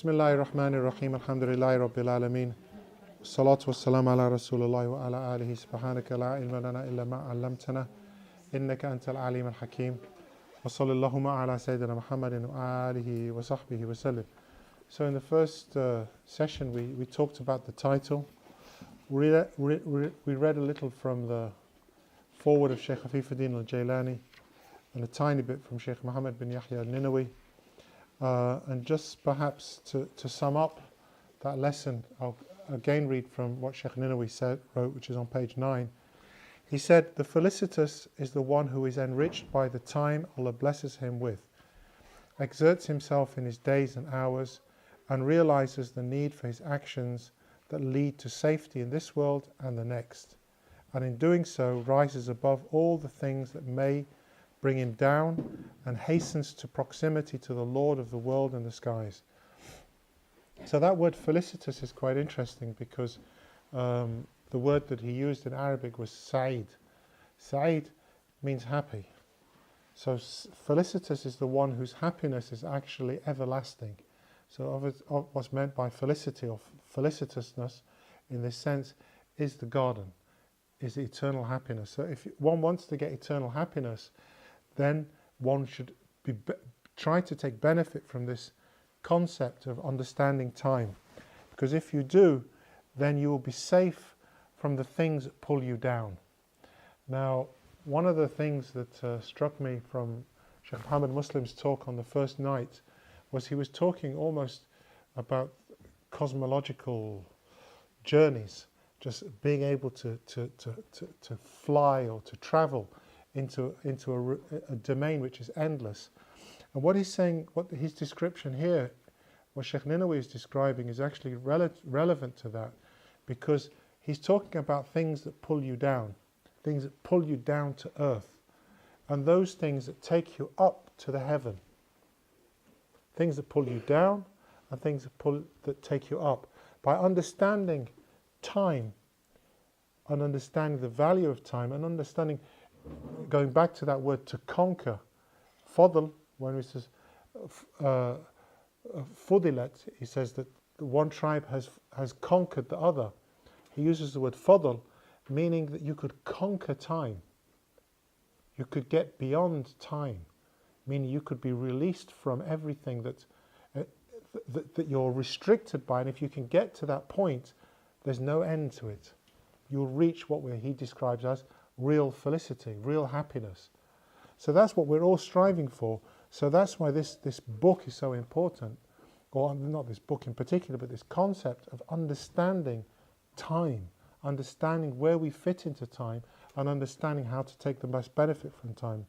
Bismillahir Rahmanir Rahim. Alhamdulillahi Rabbil Alameen. Salatu wassalam ala Rasulullah wa ala alihi. Subhanaka la ilma lana illa ma 'allamtana. Innaka antal alim al hakim. Wa sallallahu ala Sayyidina Muhammadin wa alihi wa sahbihi wa sallim. So in the first session we talked about the title. We read a little from the forward of Shaykh Afifuddin al-Jailani and a tiny bit from Shaykh Muhammad bin Yahya al-Ninawi. And just perhaps to sum up that lesson, I'll again read from what Shaykh Ninawi wrote, which is on page 9. He said, "The felicitous is the one who is enriched by the time Allah blesses him with, exerts himself in his days and hours, and realizes the need for his actions that lead to safety in this world and the next, and in doing so rises above all the things that may bring him down and hastens to proximity to the Lord of the world and the skies." So that word felicitous is quite interesting because the word that he used in Arabic was Sa'id. Sa'id means happy. So felicitous is the one whose happiness is actually everlasting. So what's meant by felicity or felicitousness in this sense is the garden, is the eternal happiness. So if one wants to get eternal happiness, then one should try to take benefit from this concept of understanding time. Because if you do, then you will be safe from the things that pull you down. Now, one of the things that struck me from Shaykh Muhammad Muslim's talk on the first night was he was talking almost about cosmological journeys, just being able to fly or to travel into a domain which is endless. And what he's saying, what his description here, what Shaykh Ninawi is describing, is actually relevant to that, because he's talking about things that pull you down to earth, and those things that take you up to the heaven. Things that pull you down and things that take you up. By understanding time and understanding the value of time and understanding, going back to that word to conquer, fadl, when he says fudilat, he says that one tribe has conquered the other. He uses the word fadl, meaning that you could conquer time. You could get beyond time, meaning you could be released from everything that you're restricted by. And if you can get to that point, there's no end to it. You'll reach what he describes as real felicity, real happiness. So that's what we're all striving for. So that's why this book is so important, or not this book in particular, but this concept of understanding time, understanding where we fit into time, and understanding how to take the most benefit from time.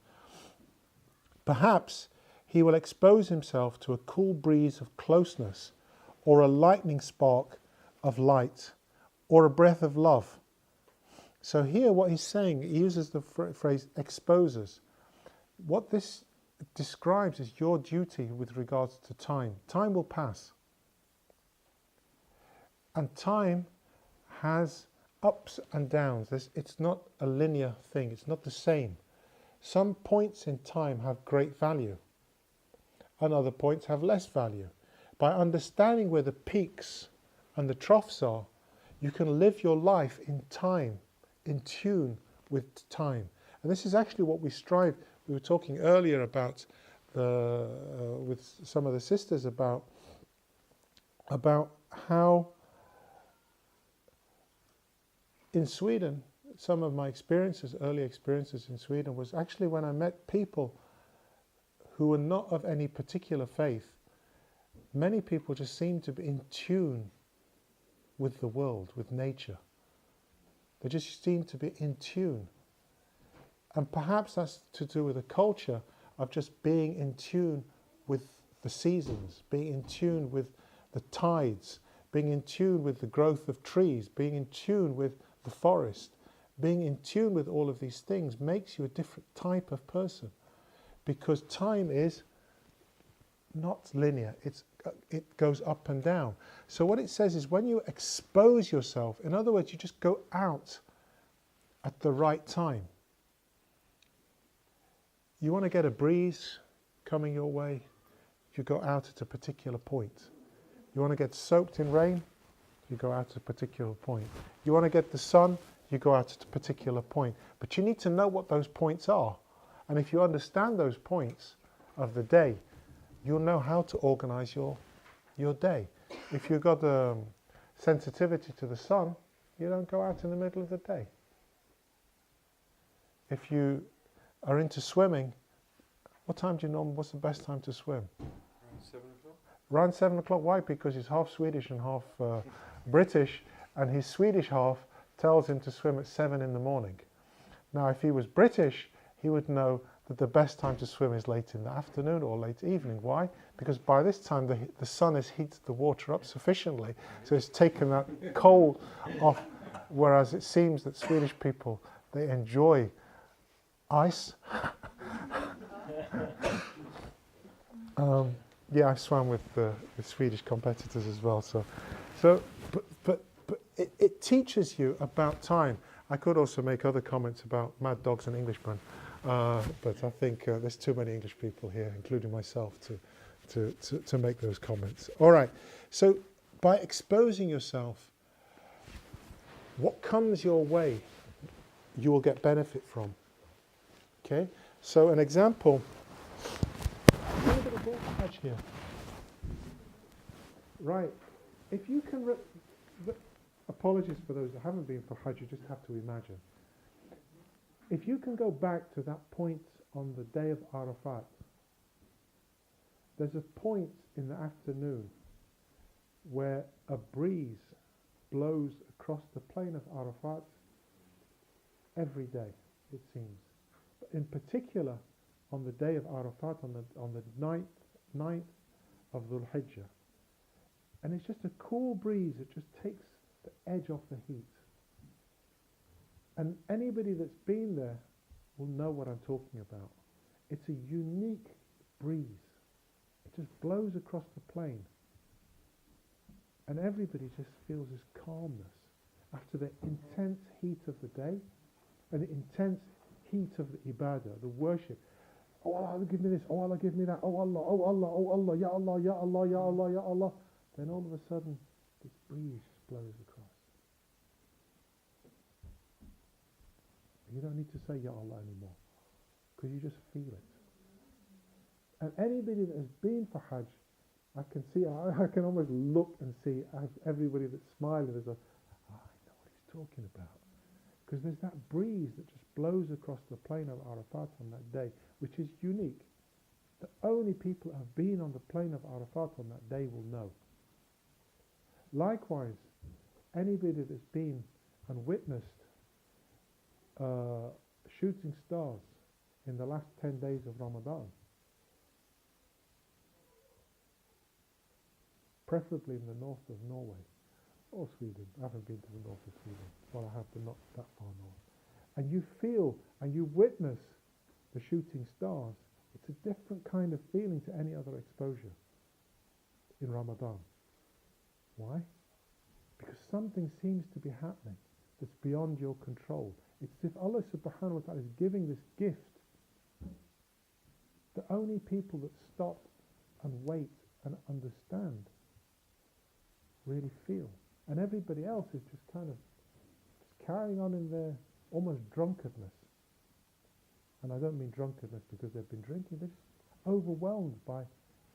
Perhaps he will expose himself to a cool breeze of closeness, or a lightning spark of light, or a breath of love. So here what he's saying, he uses the phrase exposes. What this describes is your duty with regards to time. Time will pass. And time has ups and downs. It's not a linear thing. It's not the same. Some points in time have great value, and other points have less value. By understanding where the peaks and the troughs are, you can live your life in time, in tune with time. And this is actually what we strive. We were talking earlier about with some of the sisters about how in Sweden, some of my experiences, early experiences in Sweden, was actually when I met people who were not of any particular faith. Many people just seemed to be in tune with the world, with nature. They just seemed to be in tune. And perhaps that's to do with a culture of just being in tune with the seasons, being in tune with the tides, being in tune with the growth of trees, being in tune with the forest. Being in tune with all of these things makes you a different type of person, because time is not linear. It goes up and down. So what it says is when you expose yourself, in other words, you just go out at the right time. You want to get a breeze coming your way, you go out at a particular point. You want to get soaked in rain, you go out to a particular point. You want to get the sun, you go out to a particular point. But you need to know what those points are. And if you understand those points of the day, you'll know how to organize your day. If you've got sensitivity to the sun, you don't go out in the middle of the day. If you are into swimming, what time do you know? What's the best time to swim? Around 7 o'clock. Around 7 o'clock. Why? Because he's half Swedish and half British, and his Swedish half tells him to swim at 7 in the morning. Now, if he was British, he would know that the best time to swim is late in the afternoon or late evening. Why? Because by this time the sun has heated the water up sufficiently, so it's taken that cold off. Whereas it seems that Swedish people, they enjoy ice. Yeah, I swam with Swedish competitors as well. But it teaches you about time. I could also make other comments about mad dogs and Englishmen, but I think there's too many English people here, including myself, to make those comments. All right. So by exposing yourself, what comes your way, you will get benefit from. Okay. So an example. A little bit of ball patch here. Right. If you can. Apologies for those that haven't been for Hajj, you just have to imagine. If you can go back to that point on the day of Arafat, there's a point in the afternoon where a breeze blows across the plain of Arafat every day, it seems. But in particular, on the day of Arafat, on the ninth of Dhul Hijjah. And it's just a cool breeze, it just takes the edge off the heat. And anybody that's been there will know what I'm talking about. It's a unique breeze. It just blows across the plain. And everybody just feels this calmness after the intense heat of the day and the intense heat of the ibadah, the worship. Oh Allah, give me this. Oh Allah, give me that. Oh Allah, oh Allah, oh Allah, Ya Allah, Ya Allah, Ya Allah, Ya Allah. Then all of a sudden, this breeze just blows across. You don't need to say Ya Allah anymore, because you just feel it. And anybody that has been for Hajj, I can see, I can almost look and see everybody that's smiling. There's I know what he's talking about. Because there's that breeze that just blows across the plain of Arafat on that day, which is unique. The only people that have been on the plain of Arafat on that day will know. Likewise, anybody that's been and witnessed shooting stars in the last 10 days of Ramadan, preferably in the north of Norway or Sweden. I haven't been to the north of Sweden. Well, I have, but not that far north. And you feel and you witness the shooting stars. It's a different kind of feeling to any other exposure in Ramadan. Why? Because something seems to be happening that's beyond your control. It's as if Allah subhanahu wa ta'ala is giving this gift. The only people that stop and wait and understand really feel. And everybody else is just kind of just carrying on in their almost drunkenness. And I don't mean drunkenness because they've been drinking. They're just overwhelmed by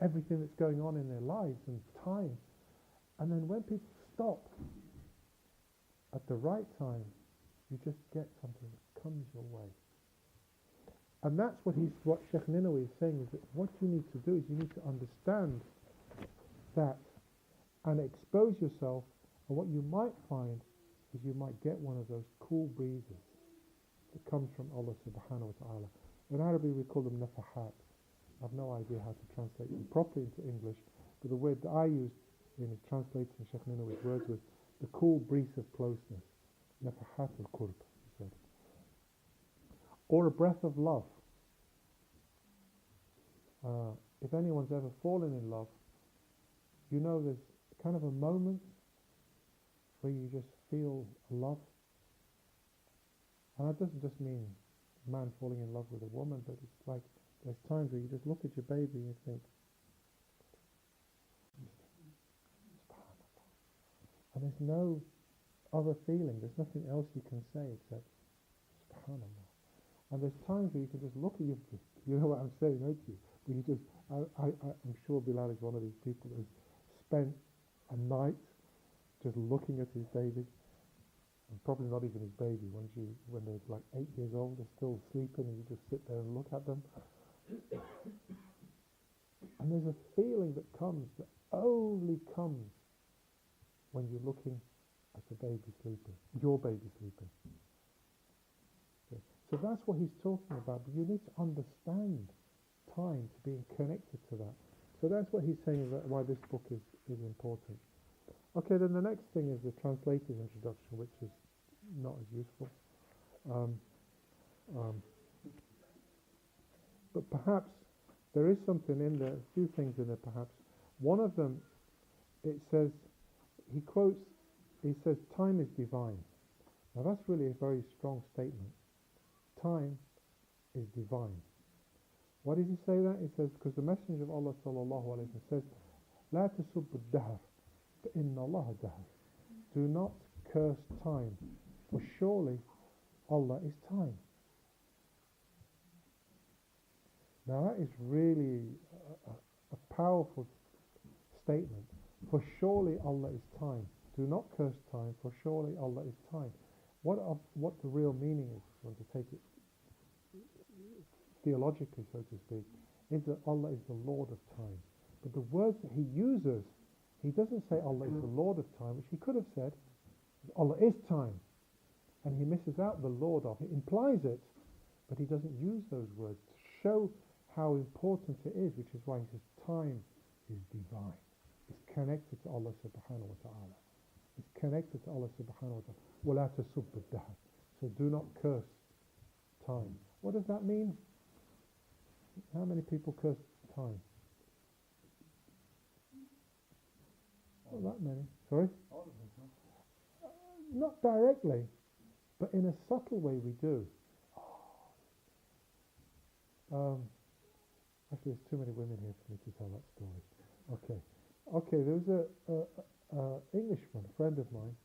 everything that's going on in their lives and time. And then when people stop at the right time, you just get something that comes your way. And that's what Shaykh Ninawi is saying, is that what you need to do is you need to understand that and expose yourself, and what you might find is you might get one of those cool breezes that comes from Allah subhanahu wa ta'ala. In Arabic we call them nafahat. I have no idea how to translate them properly into English, but the word that I used in translating Shaykh Ninawi's words was the cool breeze of closeness. Nafahat al-qurb, he said. Or a breath of love. If anyone's ever fallen in love, you know there's kind of a moment where you just feel love. And that doesn't just mean a man falling in love with a woman, but it's like there's times where you just look at your baby and you think, And there's no other feeling, there's nothing else you can say except subhanallah. And there's times where you can just look at you know what I'm saying, don't you? But you just, I'm sure Bilal is one of these people who's spent a night just looking at his baby, and probably not even his baby, when they're like 8 years old, they're still sleeping, and you just sit there and look at them. And there's a feeling that comes, that only comes when you're looking at the baby sleeping, your baby sleeping. Okay. So that's what he's talking about, but you need to understand time to being connected to that. So that's what he's saying, that why this book is important. Okay, then the next thing is the translator's introduction, which is not as useful. But perhaps there is something in there, a few things in there perhaps. One of them, it says, he says, time is divine. Now that's really a very strong statement. Time is divine. Why did he say that? He says, because the Messenger of Allah sallallahu alayhi wa sallam says, لا تسب الدهر فإن الله دهر. Do not curse time, for surely Allah is time. Now that is really a powerful statement. For surely Allah is time. Do not curse time, for surely Allah is time. What the real meaning is, if you want to take it theologically, so to speak, is that Allah is the Lord of time. But the words that he uses, he doesn't say Allah is the Lord of time, which he could have said, Allah is time. And he misses out the Lord of. He implies it, but he doesn't use those words to show how important it is, which is why he says time is divine. It's connected to Allah subhanahu wa ta'ala. It's connected to Allah subhanahu wa ta'ala. وَلَا تَسُبُّ الدَّهْرَ. So do not curse time. What does that mean? How many people curse time? Not that many. Sorry? Not directly, but in a subtle way we do. Actually, there's too many women here for me to tell that story. Okay. There was a Englishman, a friend of mine.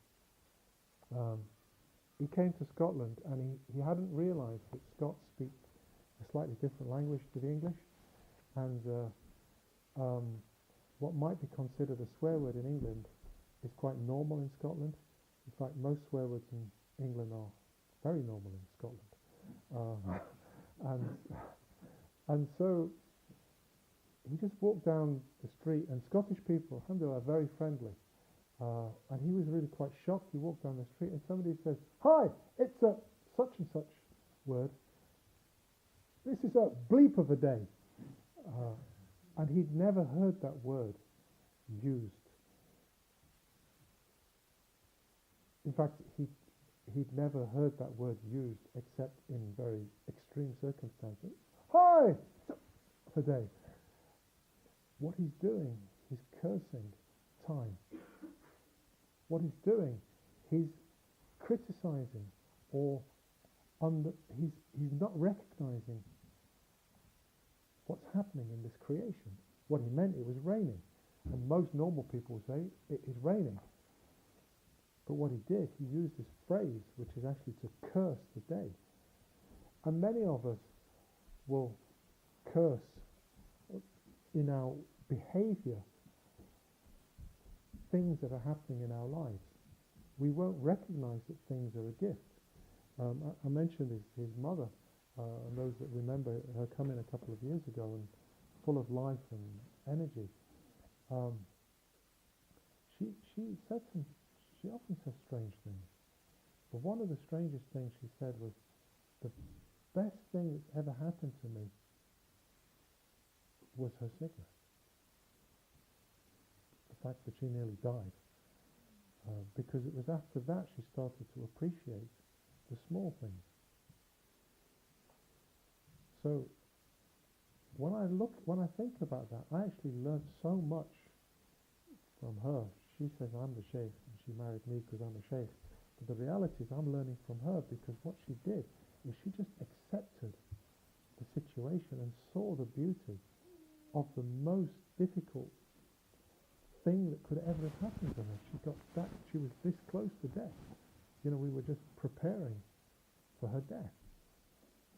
He came to Scotland, and he hadn't realised that Scots speak a slightly different language to the English, and what might be considered a swear word in England is quite normal in Scotland. In fact, most swear words in England are very normal in Scotland. And so he just walked down the street, and Scottish people, alhamdulillah, are very friendly. And he was really quite shocked. He walked down the street, and somebody says, "Hi, it's a such and such word. This is a bleep of a day." And he'd never heard that word used. In fact, he'd never heard that word used except in very extreme circumstances. Hi! Of a day. What he's doing, he's cursing time. What he's doing, he's criticizing, or he's not recognizing what's happening in this creation. What he meant, it was raining. And most normal people would say, it is raining. But what he did, he used this phrase, which is actually to curse the day. And many of us will curse in our behavior things that are happening in our lives. We won't recognize that things are a gift. I mentioned his mother, and those that remember her coming a couple of years ago and full of life and energy. She often says strange things. But one of the strangest things she said was, the best thing that's ever happened to me was her sickness. The fact that she nearly died. Because it was after that she started to appreciate the small things. So when I think about that, I actually learned so much from her. She says I'm the Shaykh, and she married me because I'm a Shaykh. But the reality is I'm learning from her, because what she did is she just accepted the situation and saw the beauty of the most difficult thing that could ever have happened to her. She was this close to death. We were just preparing for her death.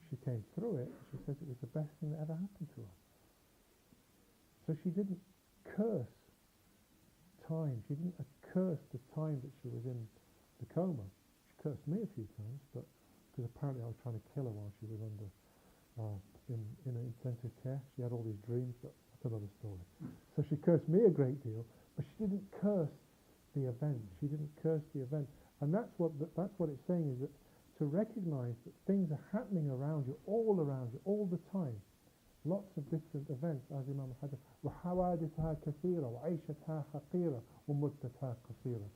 She came through it. She says it was the best thing that ever happened to her. So she didn't curse time. She didn't curse the time that she was in the coma. She cursed me a few times, but because apparently I was trying to kill her while she was under in intensive care. She had all these dreams, but that's another story. So she cursed me a great deal, but she didn't curse the event. She didn't curse the event, and that's what it's saying, is that to recognize that things are happening around you, all the time. Lots of different events, as Imam Hajar, وَحَوَادِثَهَا كَثِيرًا وَعَيْشَتْهَا حَقِيرًا وَمُدَّتَهَا قَصِيرًا.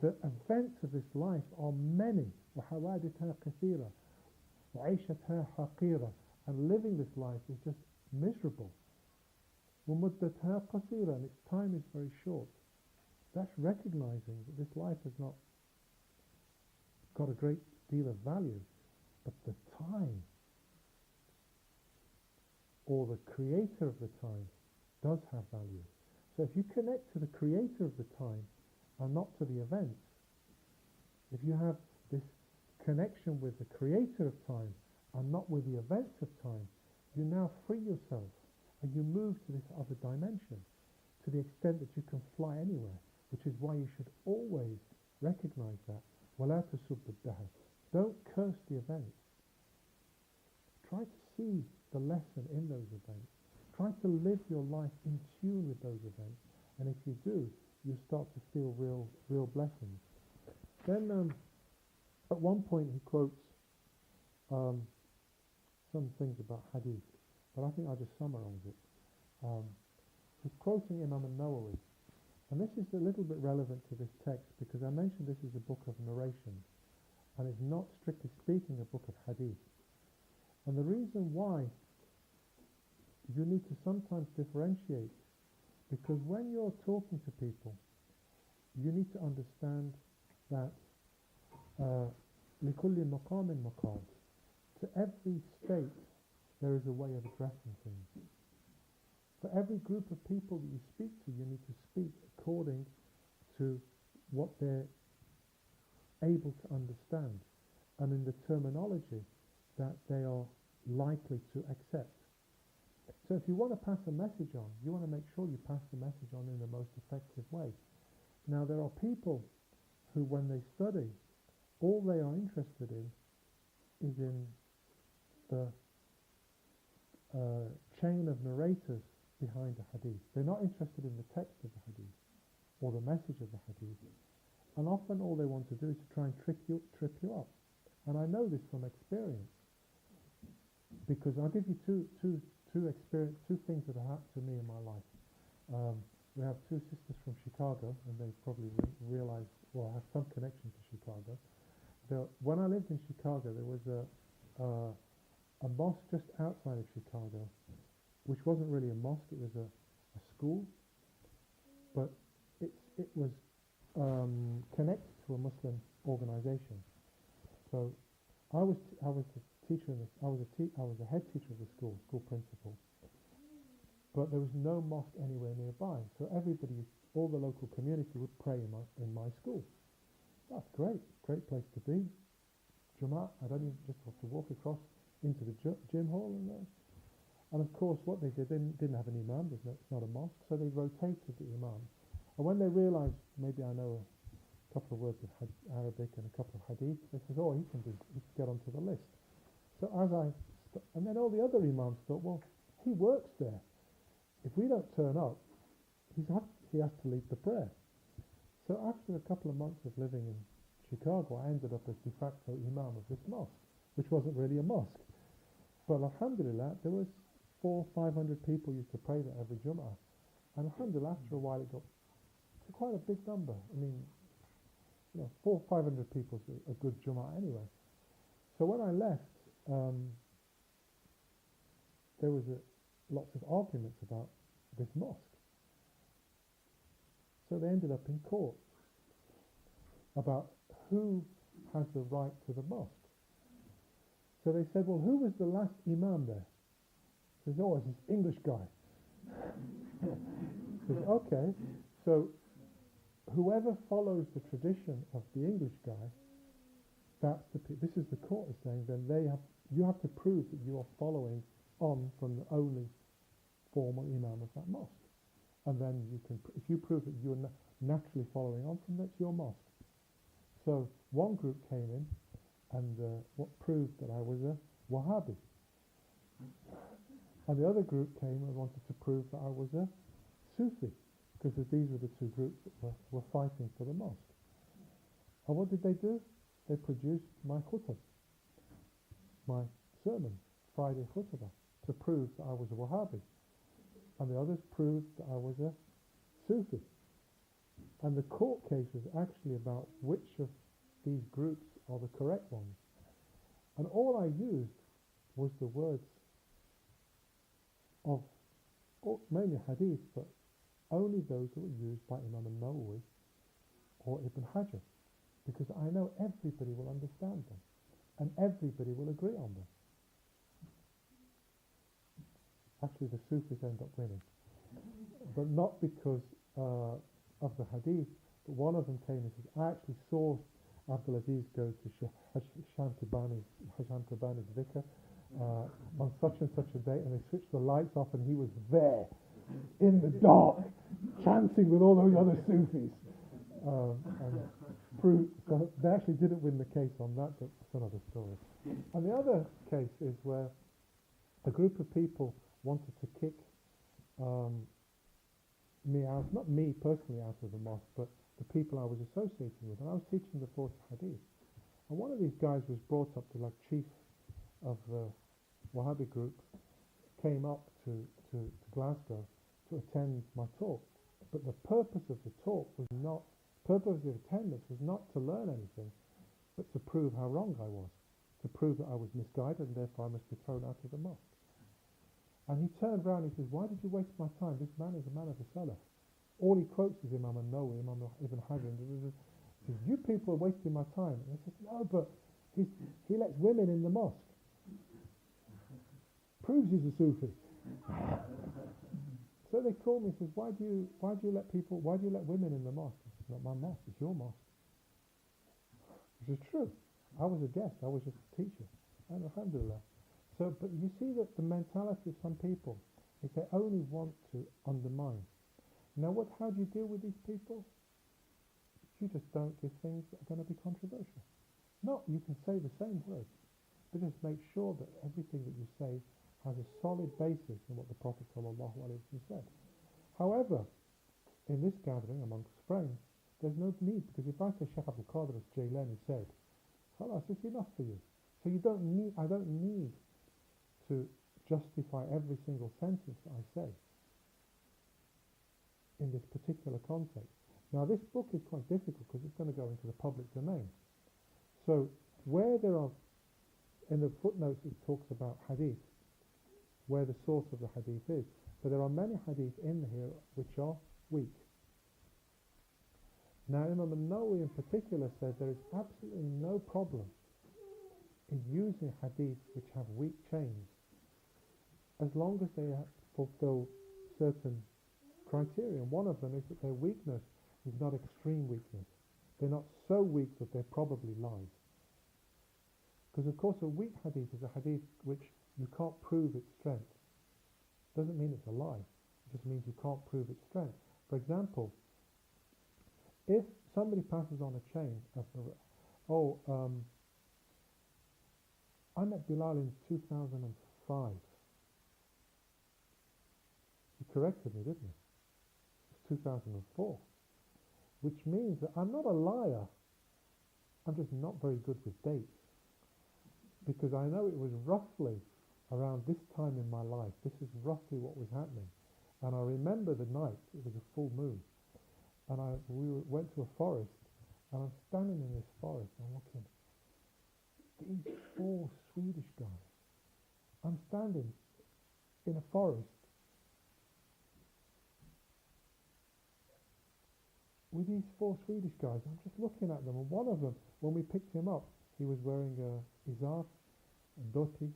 The events of this life are many. وَحَوَادِثَهَا كَثِيرًا وَعَيْشَتْهَا حَقِيرًا. And living this life is just miserable. وَمُدَّتَهَا قَصِيرًا. And its time is very short. That's recognizing that this life has not got a great deal of value, but the time, or the creator of the time, does have value. So if you connect to the creator of the time and not to the events, if you have this connection with the creator of time and not with the events of time, you now free yourself and you move to this other dimension to the extent that you can fly anywhere, which is why you should always recognize that. وَلَا تَسُبُّ الدَّهْرَ. Don't curse the events. Try to see the lesson in those events. Try to live your life in tune with those events, and if you do, you start to feel real blessings. Then at one point he quotes some things about hadith, but I think I'll just summarize it. He's quoting Imam al-Nawawi, and this is a little bit relevant to this text because I mentioned this is a book of narrations, and it's not strictly speaking a book of hadith. And the reason why you need to sometimes differentiate, because when you're talking to people, you need to understand that لِكُلِّ مَقَامٍ مَقَامٍ. To every state there is a way of addressing things. For every group of people that you speak to, you need to speak according to what they're able to understand and in the terminology that they are likely to accept. So if you want to pass a message on, you want to make sure you pass the message on in the most effective way. Now there are people who, when they study, all they are interested in is in the chain of narrators behind the hadith. They're not interested in the text of the hadith or the message of the hadith. And often all they want to do is to try and trip you up. And I know this from experience, because I'll give you two things that have happened to me in my life. We have two sisters from Chicago, and they probably realize, well, have some connection to Chicago. When I lived in Chicago, there was a mosque just outside of Chicago, which wasn't really a mosque, it was a school, but it was connected to a Muslim organization. So I was the teacher in this. I was a head teacher of the school principal. But there was no mosque anywhere nearby. So everybody, all the local community, would pray in my school. That's great place to be. Jummah, I don't even just have to walk across into the gym hall and of course what they did, they didn't have an imam. It's not a mosque, so they rotated the imam. And when they realized maybe I know a couple of words of Arabic and a couple of hadith, they said, oh, he can get onto the list. So and then all the other imams thought, well, he works there. If we don't turn up, he has to lead the prayer. So after a couple of months of living in Chicago, I ended up as de facto imam of this mosque, which wasn't really a mosque. But alhamdulillah, there was 400-500 people used to pray there every Jummah. And alhamdulillah, after a while it got to quite a big number. I mean, 400-500 people is a good Jummah anyway. So when I left, there was lots of arguments about this mosque. So they ended up in court about who has the right to the mosque. So they said, well, who was the last imam there? He says, oh, it's this English guy. Says, okay. So whoever follows the tradition of the English guy, this is the court is saying, then you have to prove that you are following on from the only formal imam of that mosque. And then you can, if you prove that you're naturally following on from that, it's your mosque. So one group came in and what proved that I was a Wahhabi. And the other group came and wanted to prove that I was a Sufi, because these were the two groups that were fighting for the mosque. And what did they do? They produced my khutbah, my sermon, Friday khutbah, to prove that I was a Wahhabi. And the others proved that I was a Sufi. And the court case was actually about which of these groups are the correct ones. And all I used was the words of mainly hadith, but only those that were used by Imam al-Nawawi or Ibn Hajar, because I know everybody will understand them and everybody will agree on them. Actually, the Sufis end up winning, but not because of the hadith. But one of them came and says, I actually saw Abdulaziz go to Hasham Tabani's vicar on such and such a day, and they switched the lights off and he was there in the dark chanting with all those other Sufis, and proved, so they actually didn't win the case on that, but it's another story. And the other case is where a group of people wanted to kick me out, not me personally out of the mosque, but the people I was associating with, and I was teaching the 40 hadith. And one of these guys was brought up to, like, chief of the Wahhabi group, came up to Glasgow to attend my talk. But the purpose of the talk was not, purpose of the attendance was not to learn anything, but to prove how wrong I was, to prove that I was misguided and therefore I must be thrown out of the mosque. And he turned around and he says, why did you waste my time? This man is a man of the Salaf. All he quotes is Imam al-Nawawi, Imam Ibn Hajar. He says, you people are wasting my time. And I said, no, but he lets women in the mosque. Proves he's a Sufi. So they called me and says, why do you let women in the mosque? I said, not my mosque, it's your mosque. Which is true. I was a guest, I was just a teacher. And alhamdulillah. So, but you see that the mentality of some people is they only want to undermine. Now how do you deal with these people? You just don't give things that are going to be controversial. No, you can say the same words, but just make sure that everything that you say has a solid basis in what the Prophet ﷺ said. However, in this gathering amongst friends, there's no need, because if I say Shaykh Abdul Qadir as Jailani said, khalas, it's enough for you. So I don't need to justify every single sentence that I say in this particular context. Now this book is quite difficult because it's going to go into the public domain. So where there are, in the footnotes it talks about hadith, where the source of the hadith is, but there are many hadith in here which are weak. Now Imam al-Nawawi in particular said there is absolutely no problem in using hadith which have weak chains, as long as they fulfill certain criteria. And one of them is that their weakness is not extreme weakness. They're not so weak that they're probably lies. Because of course a weak hadith is a hadith which you can't prove its strength. Doesn't mean it's a lie. It just means you can't prove its strength. For example, if somebody passes on a chain of, I met Bilal in 2005. He corrected me, didn't he? It was 2004. Which means that I'm not a liar. I'm just not very good with dates. Because I know it was roughly around this time in my life. This is roughly what was happening. And I remember the night, it was a full moon. And we went to a forest, and I'm standing in this forest, and I'm looking, these 4 Swedish guys. I'm standing in a forest with these 4 Swedish guys. I'm just looking at them, and one of them, when we picked him up, he was wearing a izar, a dhoti,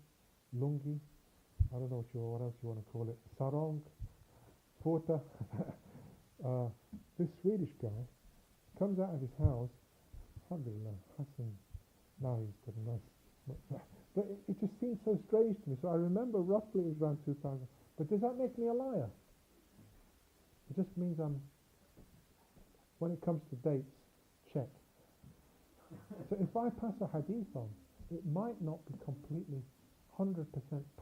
lungi, I don't know what else you want to call it, sarong, porta, This Swedish guy comes out of his house, alhamdulillah, Hassan, now he's got a nice, but it just seems so strange to me. So I remember roughly it was around 2000. But does that make me a liar? It just means when it comes to dates, check. So if I pass a hadith on, it might not be completely 100%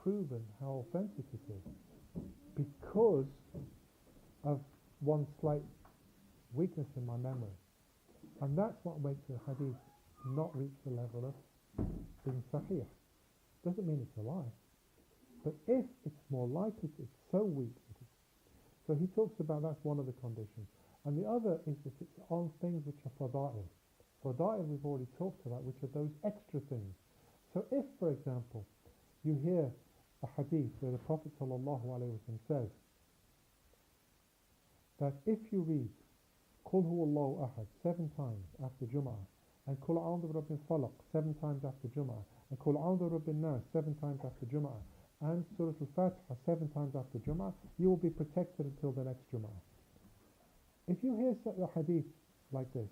proven how authentic it is because of one slight weakness in my memory. And that's what makes a hadith not reach the level of being sahih. Doesn't mean it's a lie. But if it's more likely, it's so weak. So he talks about that's one of the conditions. And the other is that it's on things which are fada'il. Fada'il we've already talked about, which are those extra things. So if, for example, you hear a hadith where the Prophet ﷺ says that if you read Qul huwallahu ahad 7 times after Jum'ah, and Qul a'udhu bi rabbil falaq 7 times after Jum'ah, and Qul a'udhu bi rabbin nas 7 times after Jum'ah, and Surah Al-Fatiha 7 times after Jum'ah, you will be protected until the next Jum'ah. If you hear a hadith like this,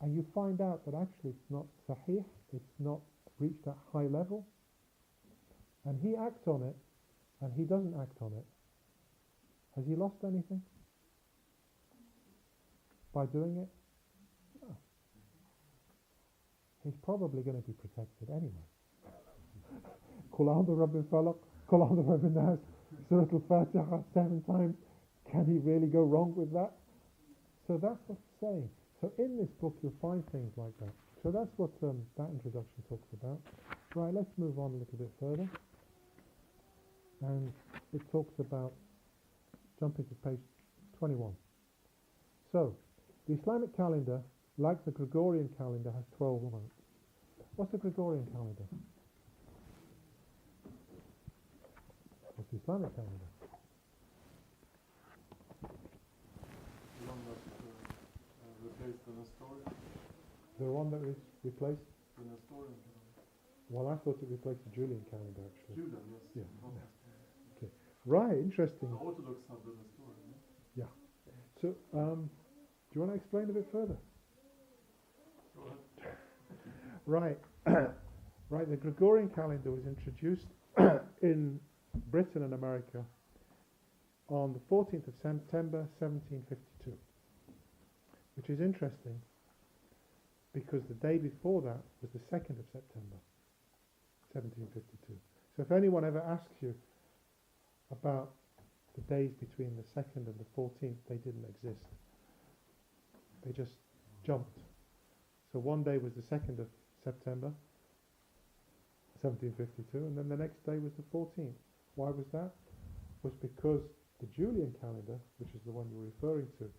and you find out that actually it's not sahih, it's not reached that high level, and he acts on it, and he doesn't act on it, has he lost anything by doing it? No. He's probably going to be protected anyway. Qul a'udhu bi rabbil falaq, Qul a'udhu bi rabbin nas, Surah Al-Fatiha 7 times. Can he really go wrong with that? So that's what it's saying. So in this book you'll find things like that. So that's what that introduction talks about. Right, let's move on a little bit further. And it talks about, jumping to page 21. So, the Islamic calendar, like the Gregorian calendar, has 12 months. What's the Gregorian calendar? What's the Islamic calendar? The one that replaced the Nestorian. The one that is replaced? The Nestorian calendar. Well, I thought it replaced the Julian calendar, actually. Julian, yes. Yeah. Not Okay. Right, interesting. The Orthodox have the Nestorian. Yeah. So, do you want to explain a bit further? Go ahead. Right. Right, the Gregorian calendar was introduced in Britain and America on the 14th of September 1752, which is interesting because the day before that was the 2nd of September 1752. So if anyone ever asks you about the days between the 2nd and the 14th, they didn't exist. They just jumped. So one day was the 2nd of September 1752, and then the next day was the 14th. Why was that? Was because the Julian calendar, which is the one you're referring to,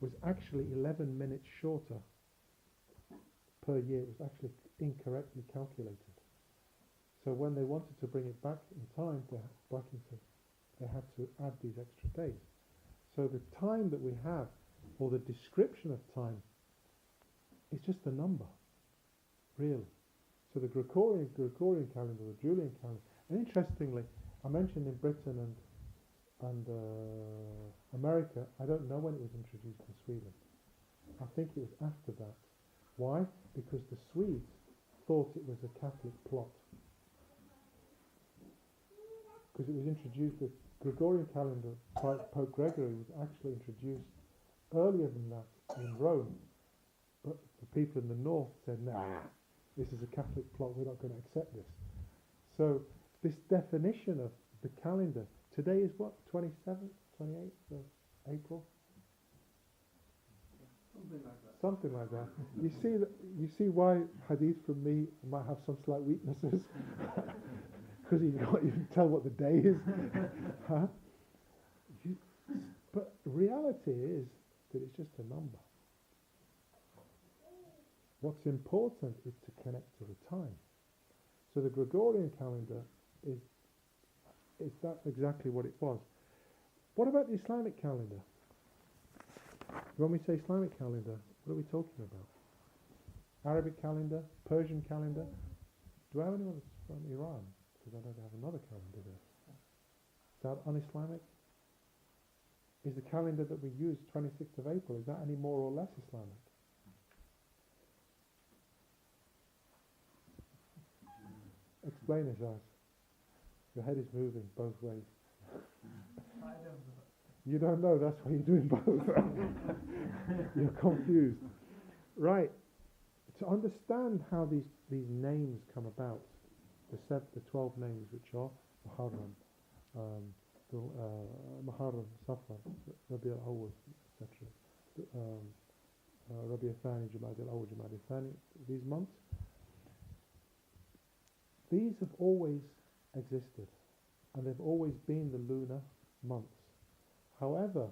was actually 11 minutes shorter per year. It was actually incorrectly calculated. So when they wanted to bring it back in time, they had to add these extra days. So the time that we have, or the description of time, is just a number, really. So the Gregorian calendar, the Julian calendar, and interestingly, I mentioned in Britain and America, I don't know when it was introduced in Sweden. I think it was after that. Why? Because the Swedes thought it was a Catholic plot. Because it was introduced, the Gregorian calendar, Pope Gregory was actually introduced earlier than that in Rome. But the people in the north said, nah, this is a Catholic plot, we're not going to accept this. So this definition of the calendar, today is what, 27th, 28th of April? Something like that. You see why hadith from me might have some slight weaknesses? Because you can't even tell what the day is. Huh? But reality is that it's just a number. What's important is to connect to the time. So the Gregorian calendar is that's exactly what it was. What about the Islamic calendar? When we say Islamic calendar, what are we talking about? Arabic calendar, Persian calendar? Do I have anyone that's from Iran? Because I don't have another calendar there. Is that un-Islamic? is the calendar that we use, 26th of April, is that any more or less Islamic? Explain it, guys. Your head is moving both ways. I don't know. You don't know, that's why you're doing both. You're confused. Right. To understand how these names come about, the 12 names which are Muharram, Muharram, Safar, Rabi al-Awwal, etc. Rabi al-Thani, Jumad al-Awwal, Jumad al-Thani, these months, these have always existed, and they've always been the lunar months. However,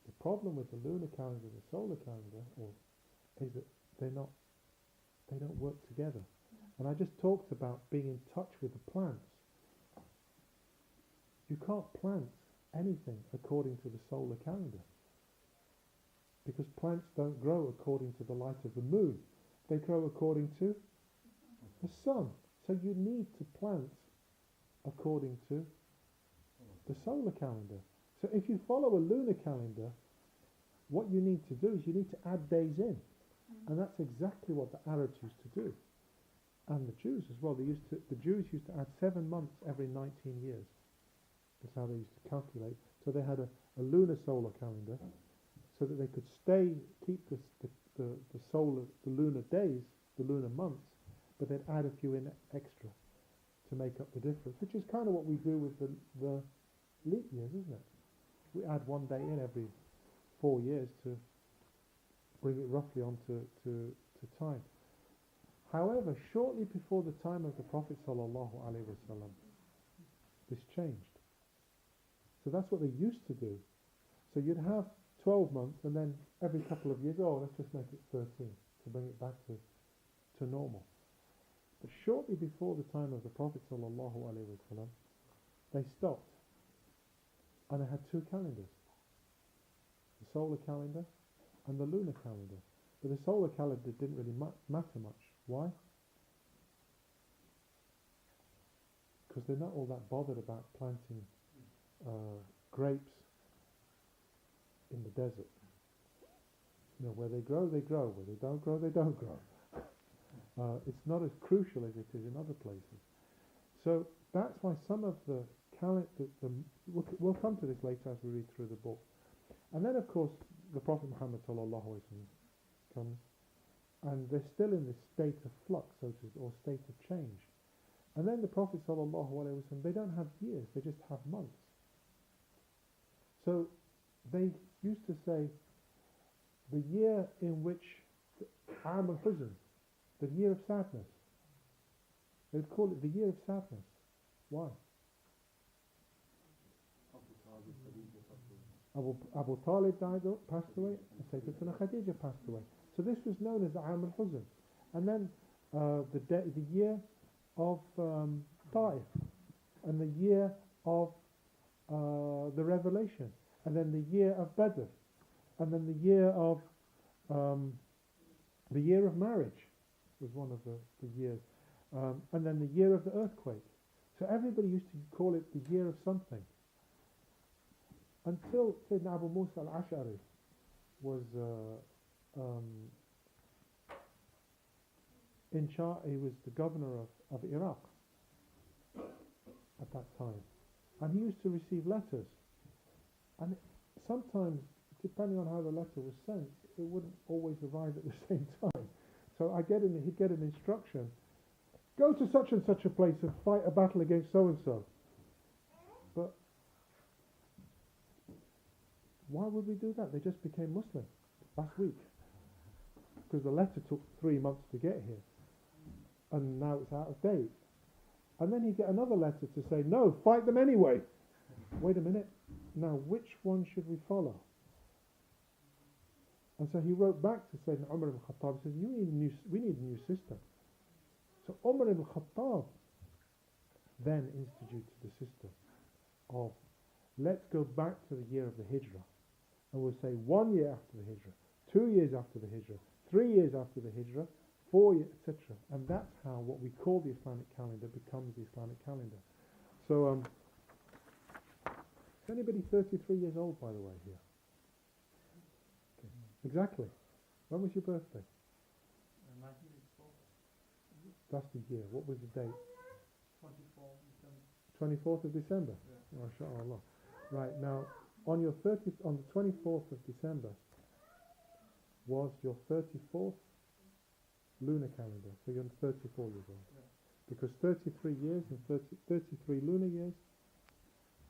the problem with the lunar calendar and the solar calendar is that they don't work together. And I just talked about being in touch with the plants. You can't plant anything according to the solar calendar, because plants don't grow according to the light of the moon. They grow according to the sun. So you need to plant according to the solar calendar. So if you follow a lunar calendar, what you need to do is you need to add days in. And that's exactly what the Arabs used to do. And the Jews as well. The Jews used to add 7 months every 19 years. That's how they used to calculate. So they had a lunar solar calendar, so that they could keep the lunar days, the lunar months, but they'd add a few in extra to make up the difference, which is kind of what we do with the leap years, isn't it? We add 1 day in every 4 years to bring it roughly onto to time. However, shortly before the time of the Prophet sallallahu alaihi wasallam, this changed. So that's what they used to do. So you'd have 12 months, and then every couple of years, let's just make it 13 to bring it back to normal. But shortly before the time of the Prophet sallallahu alaihi wasallam, they stopped, and they had 2 calendars: the solar calendar and the lunar calendar. But the solar calendar didn't really matter much. Why? Because they're not all that bothered about planting grapes in the desert. You know, where they grow, they grow. Where they don't grow, they don't grow. It's not as crucial as it is in other places. So that's why some of the calendar, we'll come to this later as we read through the book. And then, of course, the Prophet Muhammad sallallahu alaihi wasallam comes, and they're still in this state of flux, or state of change. And then the Prophet sallallahu alaihi wasallam, they don't have years; they just have months. So they used to say, the year in which Aam al-Huzn, the year of sadness. They'd call it the year of sadness. Why? Abu Talib passed away, and Sayyidatuna Khadija passed away. So this was known as the Aam al-Huzn. And then the year of Ta'if, and the year of the Revelation, and then the year of Badr, and then the year of marriage was one of the years, and then the year of the earthquake. So everybody used to call it the year of something, until Sayyidina Abu Musa al-Ash'ari was in charge. He was the governor of Iraq at that time, and he used to receive letters, and sometimes, depending on how the letter was sent, it wouldn't always arrive at the same time. So he'd get an instruction: go to such and such a place and fight a battle against so and so. But why would we do that? They just became Muslim last week, because the letter took 3 months to get here, and now it's out of date. And then he'd get another letter to say, no, fight them anyway. Wait a minute, now which one should we follow? And so he wrote back to Sayyidina Umar ibn Khattab, he says, we need a new system. So Umar ibn Khattab then instituted the system of, let's go back to the year of the Hijrah, and we'll say 1 year after the Hijrah, 2 years after the Hijrah, 3 years after the Hijrah, 4 years, etc. And that's how what we call the Islamic calendar becomes the Islamic calendar. So Is anybody 33 years old, by the way, here? Okay. Exactly. When was your birthday? 1984, That's the year. What was the date? 24 December. 24th of December. Yeah. MashaAllah. Right, now, on your 30th, on the 24th of December was your 34th lunar calendar. So you're 34 years old. Yeah. Because 33 years and 33 lunar years,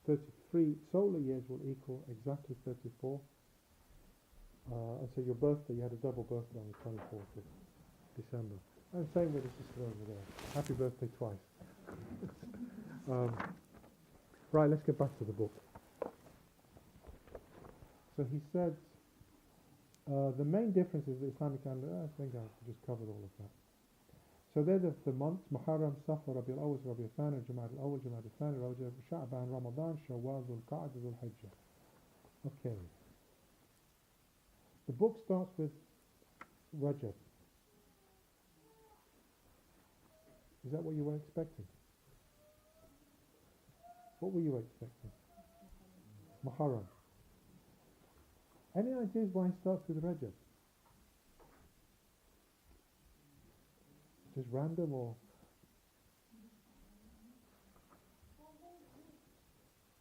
33 solar years will equal exactly 34. And so your birthday, you had a double birthday on the 24th of December. And same with the sister over there. Happy birthday twice. Right, let's get back to the book. So he said, the main difference is the Islamic calendar. I think I've just covered all of that. So they're the months: Muharram, Safar, Rabi al-Awwal, Rabi al-Thani, Jumad al-Awwal, Jumad al-Thani, Rajab, Sha'ban, Ramadan, Shawwal, Dhul Qa'dah, Dhul Hijjah. Okay. The book starts with Rajab. Is that what you were expecting? What were you expecting? Muharram. Any ideas why he starts with Rajab? Just random or?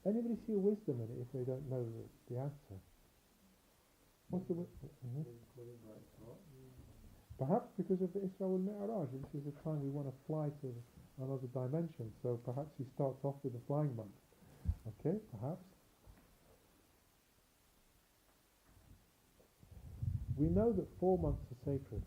Anybody see a wisdom in it if they don't know the answer? What's the Perhaps because of the Isra wal Mi'raj. This is the time we want to fly to another dimension. So perhaps he starts off with the flying month. Okay, perhaps. We know that 4 months are sacred.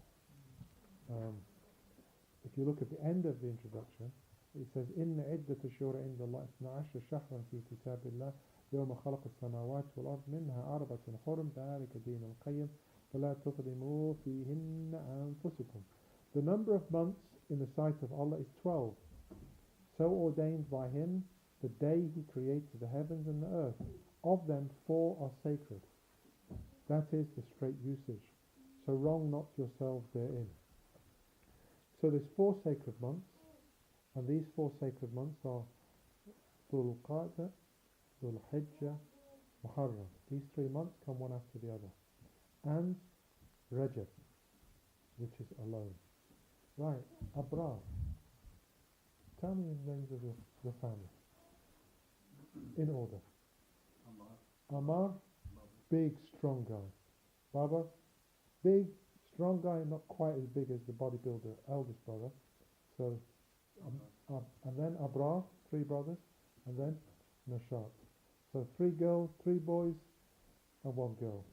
If you look at the end of the introduction, it says, إِنَّ عِدَّةَ الشُّهُورِ عِنْدَ اللَّهِ 12 شهرا في كتاب الله يوم خلق السماوات والأرض منها 4 حرم ذلك دين القيم فلا تظلموا فيهن أنفسكم. The number of months in the sight of Allah is 12, so ordained by Him the day He created the heavens and the earth. Of them 4 are sacred. That is the straight usage. So wrong not yourselves therein. So there's 4 sacred months, and these 4 sacred months are Dhul Qa'dah, Dhul Hijjah, Muharram. These 3 months come one after the other. And Rajab, which is alone. Right, Abrar. Tell me the names of your family. In order. Amar, big, strong guy. Baba, big, strong guy, not quite as big as the bodybuilder, eldest brother. So, and then Abrar, 3 brothers, and then Nashat. So 3 girls, 3 boys, and 1 girl.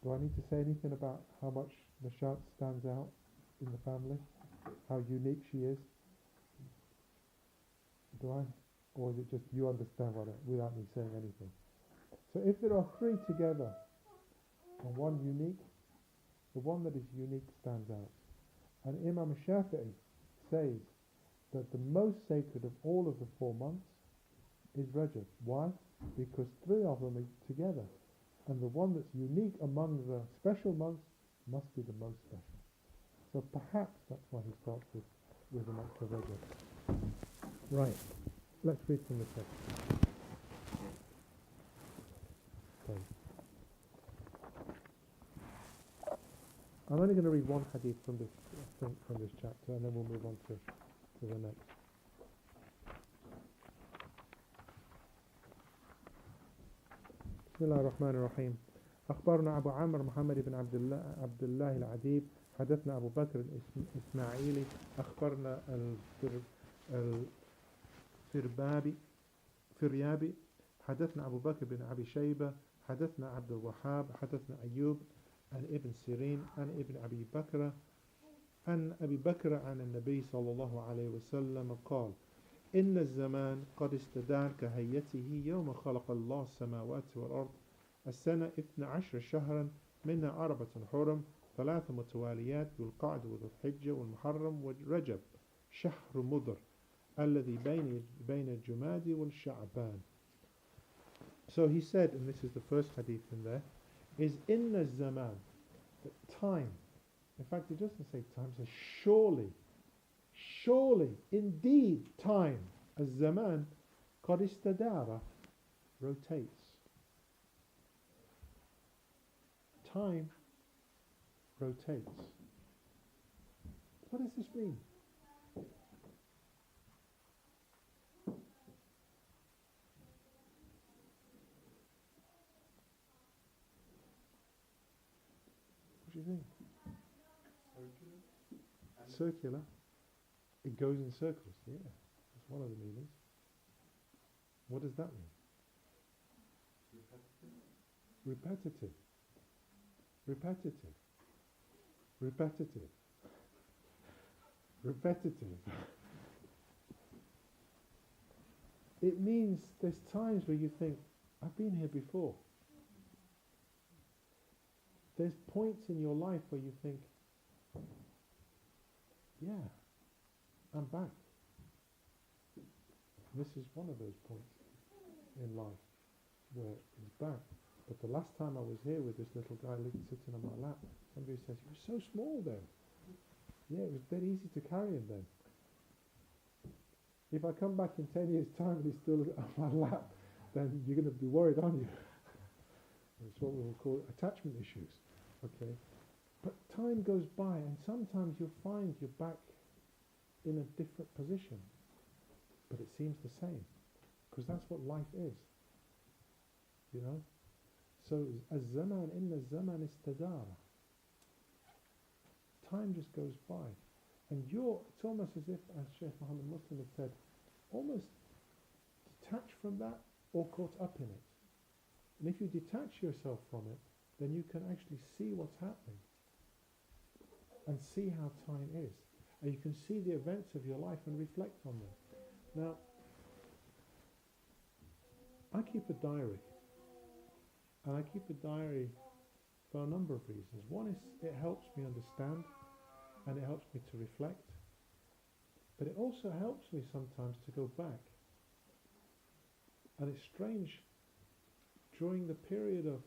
Do I need to say anything about how much Nashat stands out in the family? How unique she is? Do I? Or is it just you understand without me saying anything? So if there are 3 together and 1 unique, the one that is unique stands out. And Imam Shafi'i says that the most sacred of all of the 4 months is Rajab. Why? Because 3 of them are together. And the one that's unique among the special months must be the most special. So perhaps that's why he starts with the month of Rajab. Right. Let's read from the text. Okay. I'm only going to read 1 hadith from this chapter, and then we'll move on to the next. بسم الله الرحمن الرحيم. أخبرنا أبو عمرو محمد بن عبد الله العديب. حدثنا أبو بكر الإسماعيلي. أخبرنا الفريابي. حدثنا أبو بكر بن أبي شيبة. حدثنا عبد الوهاب. حدثنا أيوب عن ابن سيرين عن ابن أبي بكر عن أبي بكر عن النبي صلى الله عليه وسلم قال: إن الزمان قد استدار كهيئته يوم خلق الله السماوات والأرض السنة 12 شهرا منها 4 حرم 3 متواليات ذو القعد وذو الحجة والمحرم ورجب شهر مضر الذي بين الجماد والشعبان. So he said, and this is the first hadith in there, is inna zaman, that time. In fact, it doesn't say time, it says surely, indeed, time, az-zaman, qad istadara, rotates. Time rotates. What does this mean? What do you think? Circular. Circular. It goes in circles. Yeah, that's one of the meanings. What does that mean? Repetitive. Repetitive. Repetitive. Repetitive. It means there's times where you think, I've been here before. There's points in your life where you think, yeah, I'm back. This is one of those points in life where it's back. But the last time I was here with this little guy sitting on my lap, somebody says, he was so small then. Yeah, it was very easy to carry him then. If I come back in 10 years' time and he's still on my lap, then you're going to be worried, aren't you? It's what we will call attachment issues. Okay? But time goes by and sometimes you'll find you're back in a different position. But it seems the same. Because that's what life is. You know? So, az-zaman inna az-zaman istadara. Time just goes by. And it's almost as if, as Shaykh Muhammad Muslim had said, almost detached from that or caught up in it. And if you detach yourself from it, then you can actually see what's happening and see how time is. And you can see the events of your life and reflect on them. Now, I keep a diary. And I keep a diary for a number of reasons. One is it helps me understand and it helps me to reflect. But it also helps me sometimes to go back. And it's strange, during the period of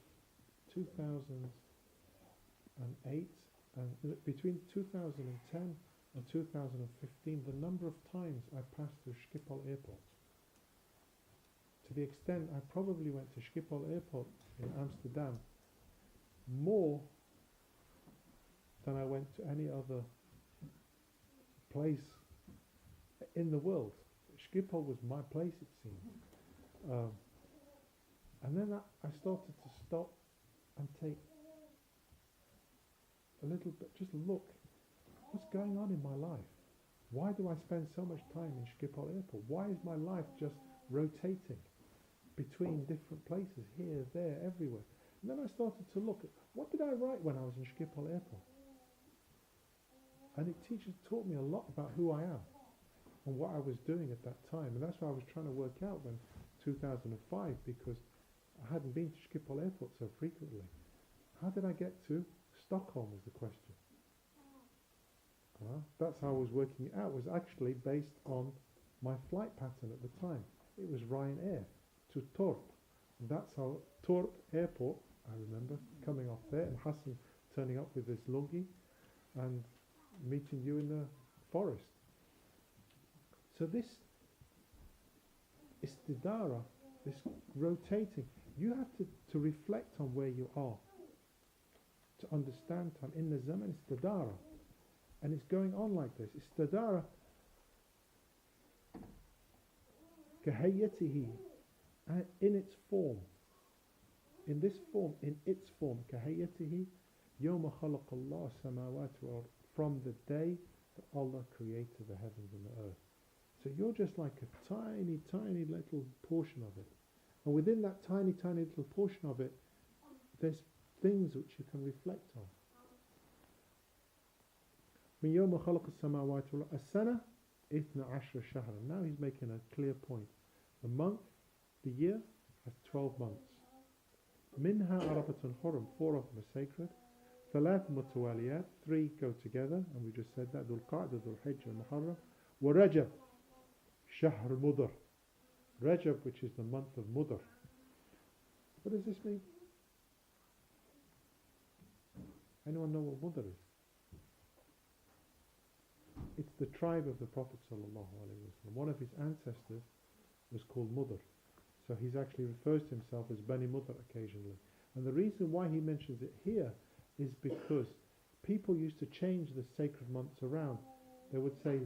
2008 and between 2010 and 2015, the number of times I passed through Schiphol Airport, to the extent I probably went to Schiphol Airport in Amsterdam more than I went to any other place in the world. Schiphol was my place, it seemed. And then I started to stop and take a little bit, just look, what's going on in my life? Why do I spend so much time in Schiphol Airport? Why is my life just rotating between different places, here, there, everywhere? And then I started to look at, what did I write when I was in Schiphol Airport? And it taught me a lot about who I am and what I was doing at that time. And that's why I was trying to work out when 2005, because I hadn't been to Schiphol Airport so frequently. How did I get to Stockholm was the question. That's how I was working it out. It was actually based on my flight pattern at the time. It was Ryanair to Torp. And that's how Torp Airport, I remember, coming off there and Hassan turning up with this lungi and meeting you in the forest. So this istidara, this rotating, you have to reflect on where you are to understand time. In the zaman istidara, and it's going on like this. Istidara kahayatihi, in its form, in this form, in its form, kahayatihi, yawma khalaqa Allah samawati wal ard, from the day that Allah created the heavens and the earth. So you're just like a tiny, tiny little portion of it. And within that tiny, tiny little portion of it, there's things which you can reflect on. من يوم خلق السماوات والأرض السنة 12 شهرا. Now he's making a clear point. The month, the year, has 12 months. منها أربعة حرم, 4 of them are sacred. ثلاث متواليات, 3 go together, and we just said that. ذو القعدة, ذو الحجة, المحرم. ورجب, شهر مضر. Rajab, which is the month of Mudar. What does this mean? Anyone know what Mudar is? It's the tribe of the Prophet ﷺ. One of his ancestors was called Mudar. So he's actually refers to himself as Bani Mudar occasionally. And the reason why he mentions it here is because people used to change the sacred months around. They would say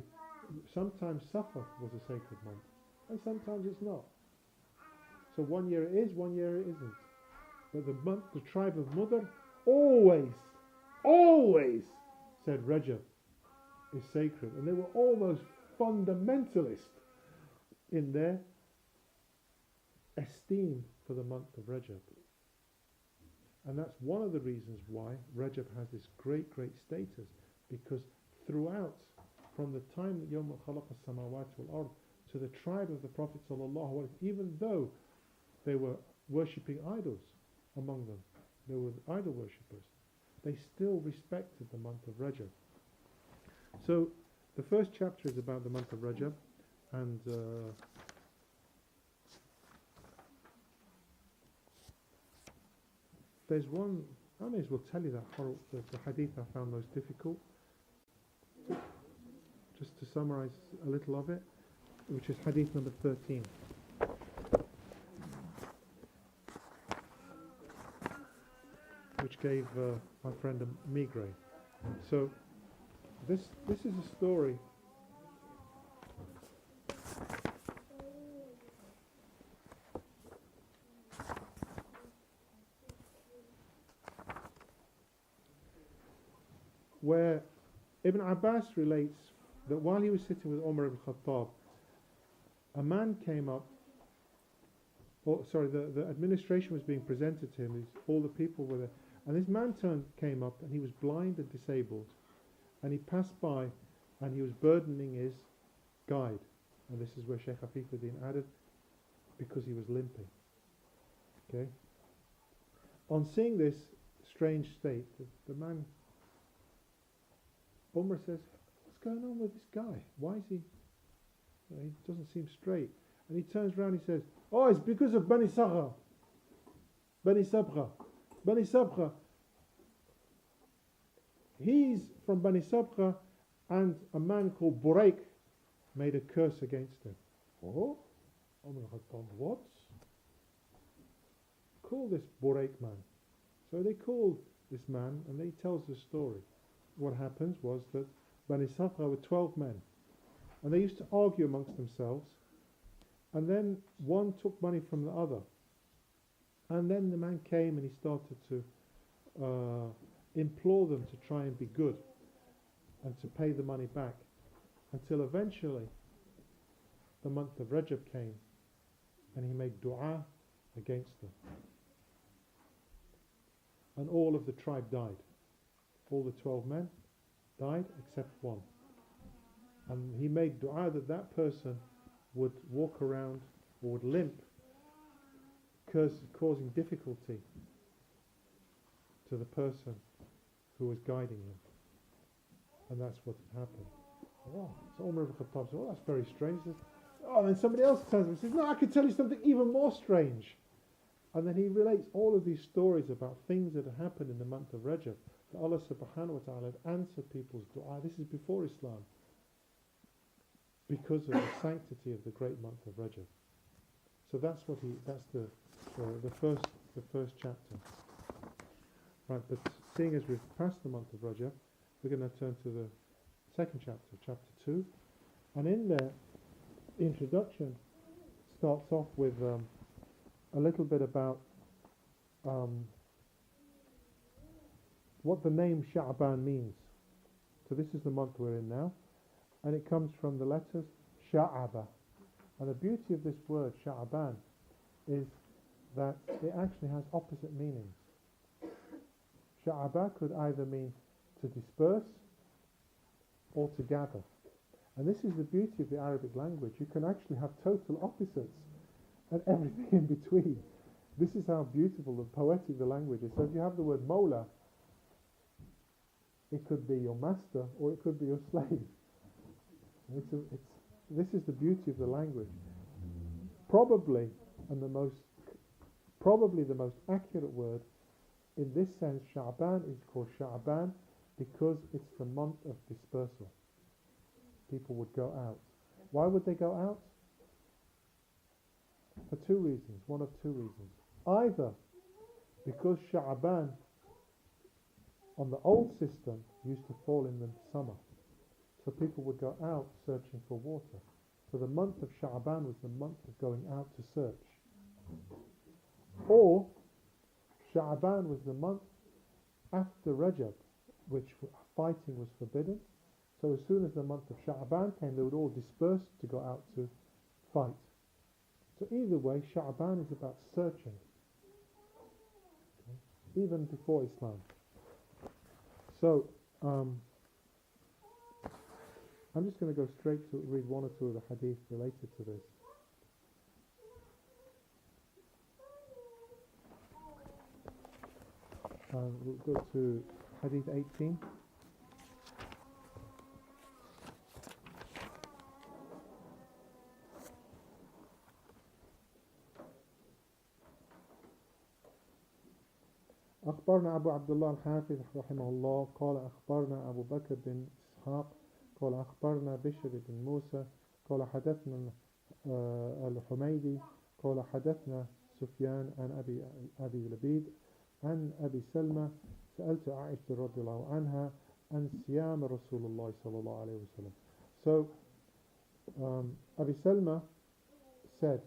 sometimes Safar was a sacred month, and sometimes it's not. So one year it is, one year it isn't. But the tribe of Mudar always said Rajab is sacred, and they were almost fundamentalist in their esteem for the month of Rajab. And that's one of the reasons why Rajab has this great status, because throughout, from the time that Yawm al-Khalaq as-samawat wal-ard to the tribe of the Prophet sallallahu alaihi wasallam, even though they were worshipping idols among them, they were idol worshippers, they still respected the month of Rajab. So the first chapter is about the month of Rajab, and there's one, I may as well tell you the hadith I found most difficult, just to summarize a little of it, which is hadith number 13. Which gave my friend a migraine. So this is a story where Ibn Abbas relates that while he was sitting with Umar ibn Khattab, a man came up, the administration was being presented to him, all the people were there, and this man came up, and he was blind and disabled, and he passed by, and he was burdening his guide, and this is where Shaykh Afifuddin added, because he was limping. Okay. On seeing this strange state, the man, Umar says, "What's going on with this guy? Why is he doesn't seem straight?" And he turns around and he says, "Oh, it's because of Bani Sabra. Bani Sabra. He's from Bani Sabra, and a man called Buraik made a curse against him." Oh, Umar Khattab, what? Call this Buraik man. So they called this man, and he tells the story. What happens was that Bani Sabra were 12 men, and they used to argue amongst themselves, and then one took money from the other, and then the man came and he started to implore them to try and be good and to pay the money back, until eventually the month of Rajab came and he made dua against them, and all of the tribe died. All the 12 men died except one, and he made dua that that person would walk around or would limp, causing difficulty to the person who was guiding him. And that's what had happened. Oh, so Umar ibn Khattab said, "Oh, that's very strange." He says, "Oh," and then somebody else tells him, he says, "No, I could tell you something even more strange." And then he relates all of these stories about things that had happened in the month of Rajab, that Allah subhanahu wa ta'ala had answered people's dua. This is before Islam, because of the sanctity of the great month of Rajab. So that's the first chapter. Right, but seeing as we've passed the month of Rajab, we're going to turn to the second chapter, chapter 2. And in there, the introduction starts off with a little bit about what the name Sha'ban means. So this is the month we're in now, and it comes from the letters Sha'aba. And the beauty of this word Sha'ban is that it actually has opposite meanings. Sha'aba could either mean to disperse or to gather. And this is the beauty of the Arabic language. You can actually have total opposites and everything in between. This is how beautiful and poetic the language is. So if you have the word Mawla, it could be your master or it could be your slave. This is the beauty of the language. Probably the most accurate word in this sense, Sha'ban is called Sha'ban because it's the month of dispersal. People would go out. Why would they go out? For two reasons, one of two reasons. Either because Sha'ban on the old system used to fall in the summer, so people would go out searching for water. So the month of Sha'ban was the month of going out to search. Or Sha'ban was the month after Rajab, which fighting was forbidden. So as soon as the month of Sha'ban came, they would all disperse to go out to fight. So either way, Sha'ban is about searching, okay, even before Islam. So I'm just going to go straight to read one or two of the hadith related to this. We'll go to hadith 18. أخبرنا أبو عبد الله الحافظ رحمه الله قال أخبرنا أبو بكر بن إسحاق قال أخبرنا بشر بن موسى قال حدثنا الحميدي قال حدثنا سفيان عن أبي لبيد عن أبي سلمة سألت عائشة رضي الله عنها عن صيام رسول الله صلى الله عليه وسلم. So Abi Salma said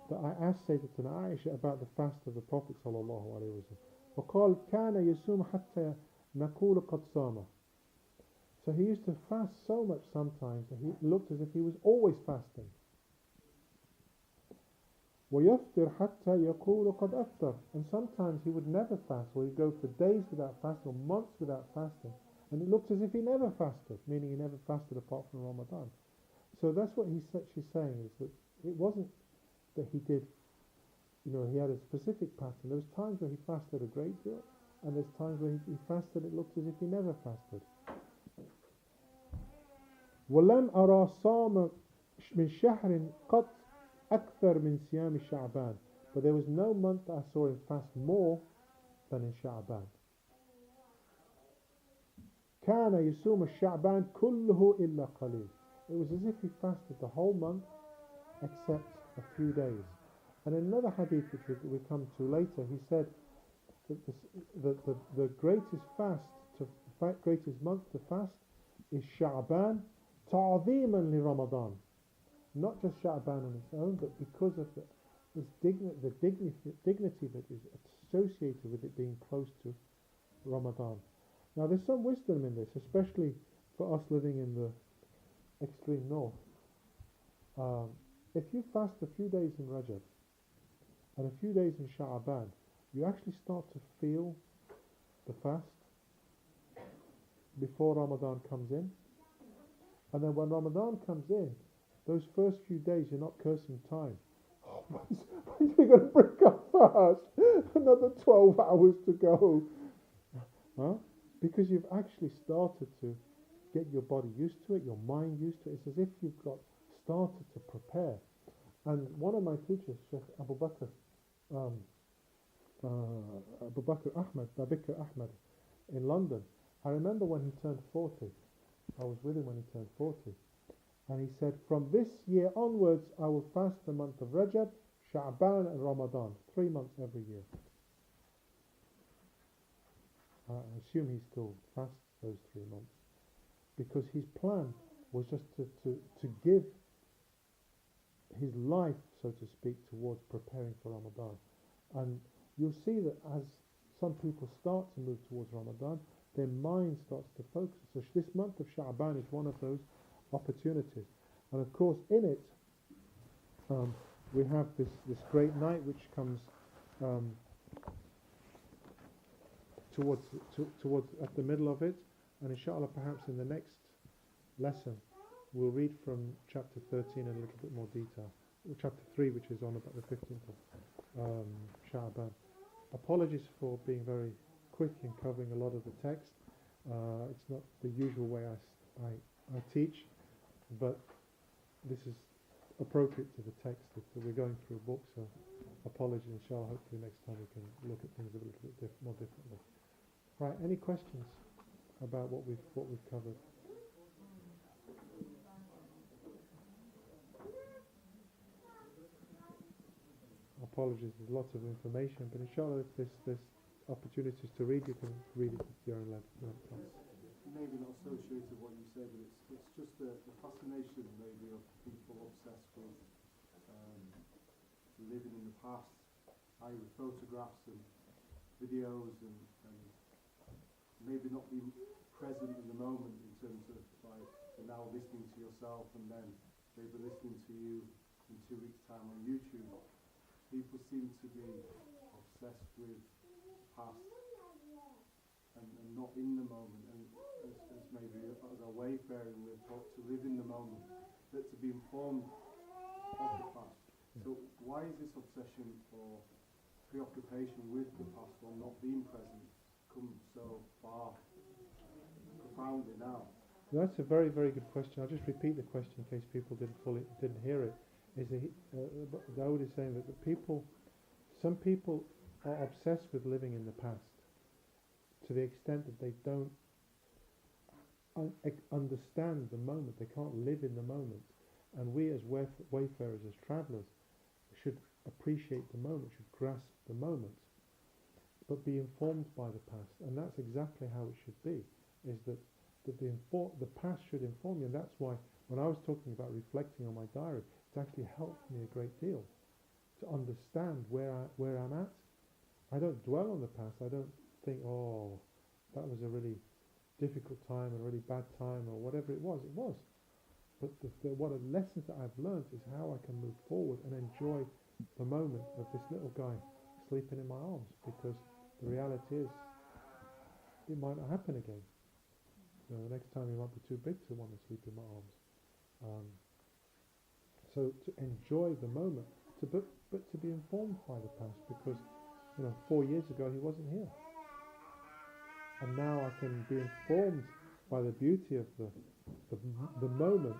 that I asked Sayyidatuna Aisha about the fast of the Prophet صلى الله عليه وسلم. وقال كان يصوم حتى نقول قد صام. So he used to fast so much sometimes that he looked as if he was always fasting. ويفطر حتى يقول قد أفطر. And sometimes he would never fast, or he'd go for days without fasting, or months without fasting, and it looked as if he never fasted, meaning he never fasted apart from Ramadan. So that's what she's saying, is that it wasn't that he did, he had a specific pattern. There was times where he fasted a great deal, and there's times where he fasted, it looked as if he never fasted. وَلَمْ أَرَى صَامَ مِنْ شَهْرٍ قَطْ أكثر من صيام شعبان. But there was no month that I saw him fast more than in Sha'ban. كان يصوم الشعبان كله إلا قليل. It was as if he fasted the whole month except a few days. And in another hadith which we come to later, he said that the greatest greatest month to fast is Sha'ban ta'zeeman li Ramadan. Not just Sha'ban on its own, but because of the dignity that is associated with it being close to Ramadan. Now there's some wisdom in this, especially for us living in the extreme north. If you fast a few days in Rajab and a few days in Sha'ban, you actually start to feel the fast before Ramadan comes in. And then when Ramadan comes in, those first few days you're not cursing time. Oh, when's we going to break up fast? Another 12 hours to go. Huh? Because you've actually started to get your body used to it, your mind used to it. It's as if you've started to prepare. And one of my teachers, Shaykh Abu Bakr Ahmed in London, I remember when he turned 40. I was with him when he turned 40. And he said, from this year onwards, I will fast the month of Rajab, Sha'ban and Ramadan. 3 months every year. I assume he still fasts those 3 months. Because his plan was just to give his life, so to speak, towards preparing for Ramadan. And you'll see that as some people start to move towards Ramadan, their mind starts to focus. So this month of Sha'ban is one of those opportunities. And of course in it we have this great night which comes towards at the middle of it, and inshallah perhaps in the next lesson we'll read from chapter 13 in a little bit more detail, or chapter 3, which is on about the 15th of Sha'ban. Apologies for being very quick in covering a lot of the text. It's not the usual way I teach, but this is appropriate to the text that we're going through a book, so apologies, inshallah. Hopefully next time we can look at things a little bit more differently. Right, any questions about what we've covered? apologies, there's lots of information, but inshallah, if there's opportunities to read, you can read it at your own level. Maybe not associated with what you say, but it's just the fascination maybe of people obsessed with living in the past, i.e. with photographs and videos and maybe not being present in the moment in terms of like you're now listening to yourself and then maybe listening to you in 2 weeks' time on YouTube. People seem to be obsessed with past and not in the moment, and as maybe as a wayfaring we're taught to live in the moment, but to be informed of the past. So why is this obsession or preoccupation with the past or not being present come so far profoundly now? That's a very, very good question. I'll just repeat the question in case people didn't hear it. Dawood is saying that some people are obsessed with living in the past to the extent that they don't understand the moment. They can't live in the moment. And we as wayfarers, as travellers, should appreciate the moment, should grasp the moment, but be informed by the past. And that's exactly how it should be, is that the past should inform you. And that's why when I was talking about reflecting on my diary, it's actually helped me a great deal to understand where I'm at. I don't dwell on the past. I don't think, oh, that was a really difficult time, a really bad time, or whatever it was. It was. But what a lessons that I've learned is how I can move forward and enjoy the moment of this little guy sleeping in my arms, because the reality is it might not happen again. You know, the next time he might be too big to want to sleep in my arms. So to enjoy the moment, but to be informed by the past, because 4 years ago he wasn't here, and now I can be informed by the beauty of the moment,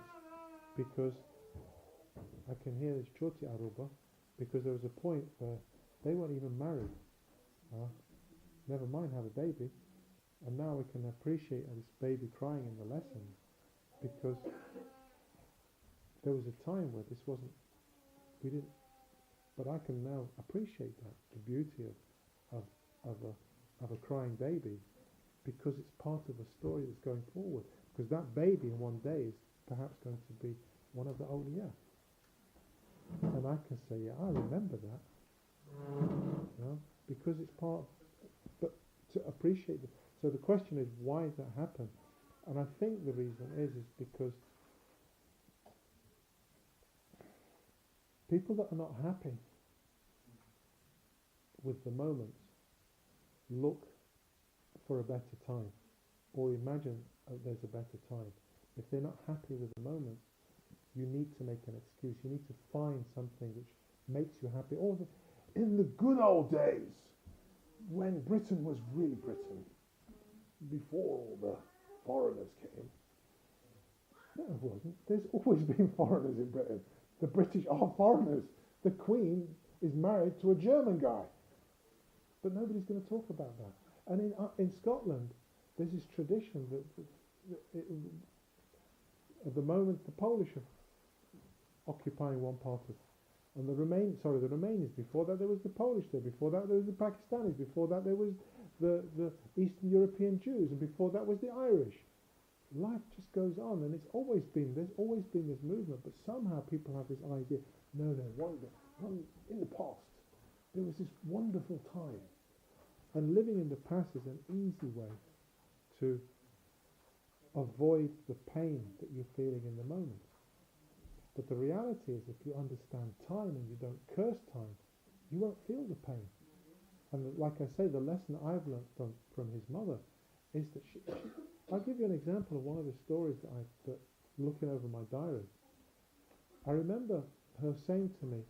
because I can hear this Choti Aruba, because there was a point where they weren't even married, never mind have a baby, and now we can appreciate this baby crying in the lessons, because there was a time where we didn't, but I can now appreciate that, the beauty of a crying baby, because it's part of a story that's going forward, because that baby in one day is perhaps going to be one of the awliya, and I can say, yeah, I remember that, because it's part, but to appreciate it. So the question is, why does that happen? And I think the reason is because people that are not happy with the moments look for a better time, or imagine there's a better time. If they're not happy with the moment, you need to make an excuse. You need to find something which makes you happy. Or in the good old days, when Britain was really Britain, before all the foreigners came. No, it wasn't. There's always been foreigners in Britain. The British are foreigners. The Queen is married to a German guy. But nobody's going to talk about that. And in Scotland, there's this tradition that at the moment the Polish are occupying one part of, and the Remainers. Before that there was the Polish there. Before that there was the Pakistanis. Before that there was the Eastern European Jews, and before that was the Irish. Life just goes on, and there's always been this movement, but somehow people have this idea, no, in the past there was this wonderful time, and living in the past is an easy way to avoid the pain that you're feeling in the moment. But the reality is, if you understand time and you don't curse time, you won't feel the pain. And like I say, the lesson I've learned from his mother is that I'll give you an example of one of the stories that looking over my diary. I remember her saying to me,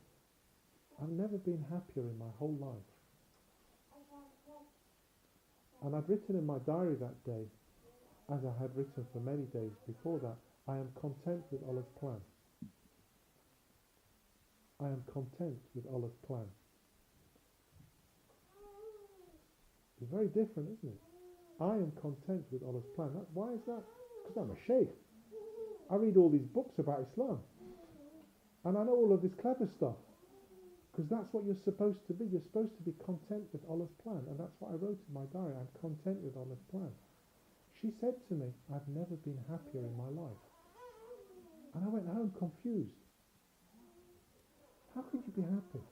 I've never been happier in my whole life. And I'd written in my diary that day, as I had written for many days before that, I am content with Allah's plan. I am content with Allah's plan. It's very different, isn't it? I am content with Allah's plan. Why is that? Because I'm a Shaykh. I read all these books about Islam. And I know all of this clever stuff. Because that's what you're supposed to be. You're supposed to be content with Allah's plan. And that's what I wrote in my diary. I'm content with Allah's plan. She said to me, I've never been happier in my life. And I went home confused. How could you be happy?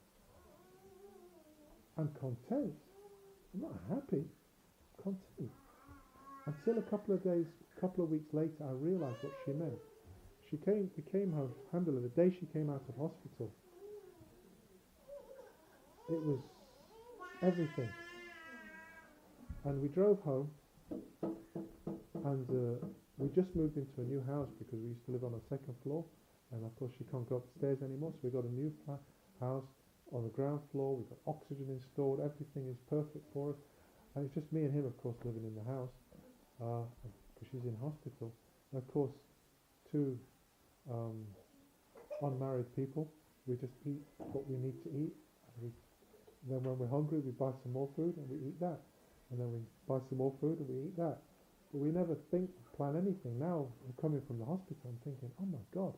I'm content. I'm not happy. I'm content. Until a couple of weeks later, I realised what she meant. We came home, alhamdulillah, the day she came out of hospital, it was everything. And we drove home, and we just moved into a new house because we used to live on a second floor, and of course she can't go upstairs anymore, so we got a new house on the ground floor. We've got oxygen installed, everything is perfect for us, and it's just me and him, of course, living in the house, because she's in hospital. And of course, two unmarried people, we just eat what we need to eat, and then when we're hungry we buy some more food and we eat that, and then we buy some more food and we eat that. But we never plan anything. Now I'm coming from the hospital, I'm thinking, oh my God,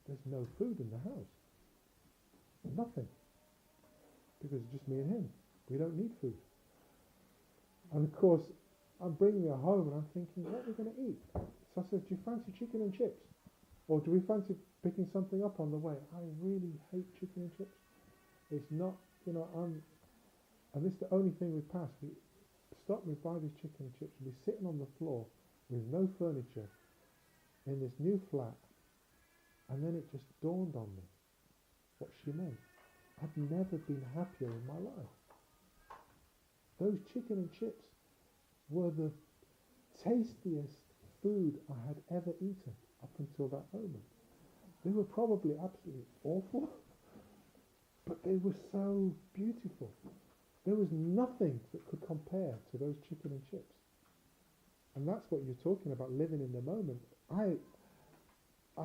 there's no food in the house, nothing, because it's just me and him. We don't need food. And of course I'm bringing her home and I'm thinking, what are we going to eat? So I said, do you fancy chicken and chips? Or do we fancy picking something up on the way? I really hate chicken and chips. It's not, and this is the only thing we pass. We stop, we buy these chicken and chips, and we're sitting on the floor with no furniture in this new flat, and then it just dawned on me what she meant. I've never been happier in my life. Those chicken and chips were the tastiest food I had ever eaten up until that moment. They were probably absolutely awful, but they were so beautiful. There was nothing that could compare to those chicken and chips. And that's what you're talking about, living in the moment. I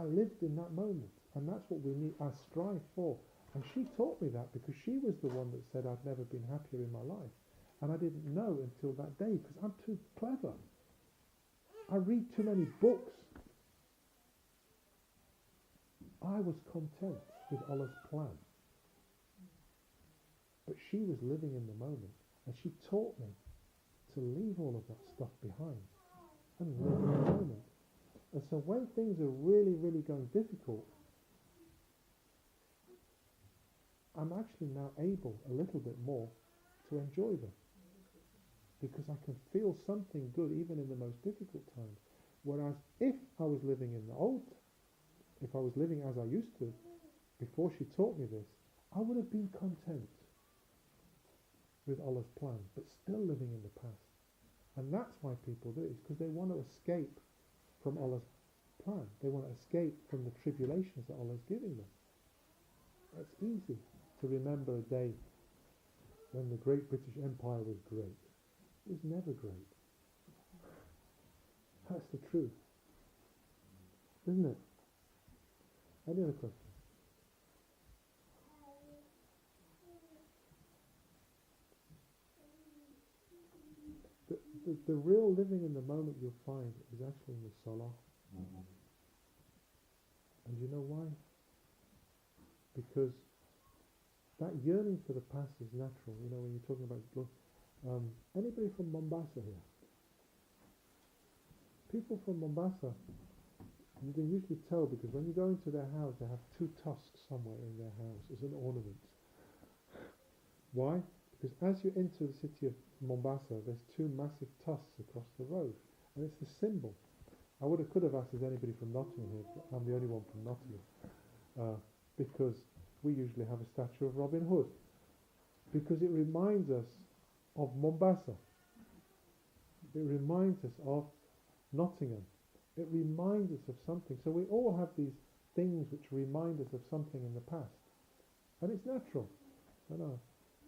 lived in that moment, and that's what we need. I strive for. And she taught me that because she was the one that said I'd never been happier in my life. And I didn't know until that day because I'm too clever. I read too many books. I was content with Allah's plan. But she was living in the moment, and she taught me to leave all of that stuff behind and live in the moment. And so when things are really, really going difficult, I'm actually now able a little bit more to enjoy them, because I can feel something good even in the most difficult times. Whereas if I was living if I was living as I used to, before she taught me this, I would have been content with Allah's plan, but still living in the past. And that's why people do it, is because they want to escape from Allah's plan. They want to escape from the tribulations that Allah is giving them. It's easy to remember a day when the great British Empire was great. It was never great. That's the truth, isn't it? Any other questions? The real living in the moment you'll find is actually in the salah. And you know why? Because that yearning for the past is natural. When you're talking about anybody from Mombasa here? People from Mombasa, you can usually tell because when you go into their house, they have two tusks somewhere in their house as an ornament. Why? Because as you enter the city of Mombasa, there's two massive tusks across the road, and it's the symbol. I could have asked, is anybody from Nottingham here? But I'm the only one from Nottingham, because we usually have a statue of Robin Hood, because it reminds us of Mombasa. It reminds us of Nottingham. It reminds us of something. So we all have these things which remind us of something in the past, and it's natural. I know.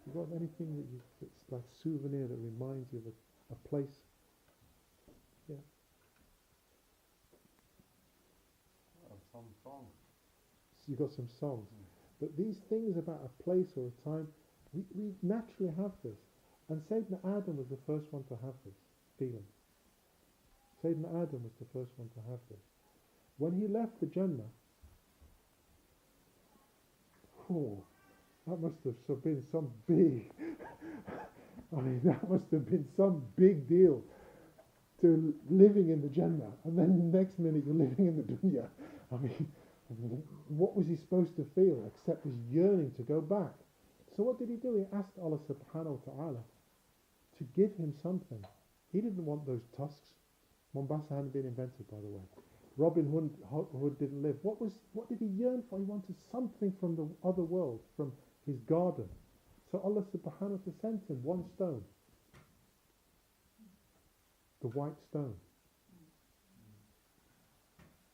You got anything that's like souvenir that reminds you of a place? Yeah. Some songs. So you got some songs. But these things about a place or a time, we naturally have this. And Sayyidina Adam was the first one to have this feeling. Sayyidina Adam was the first one to have this. When he left the Jannah, That must have been some big, I mean, that must have been some big deal to living in the Jannah, and then the next minute you're living in the dunya. I mean, what was he supposed to feel except this yearning to go back? So what did he do? He asked Allah subhanahu wa ta'ala to give him something. He didn't want those tusks. Mombasa hadn't been invented, by the way. Robin Hood didn't live. What did he yearn for? He wanted something from the other world, from his garden. So Allah subhanahu wa ta'ala sent him one stone. The white stone.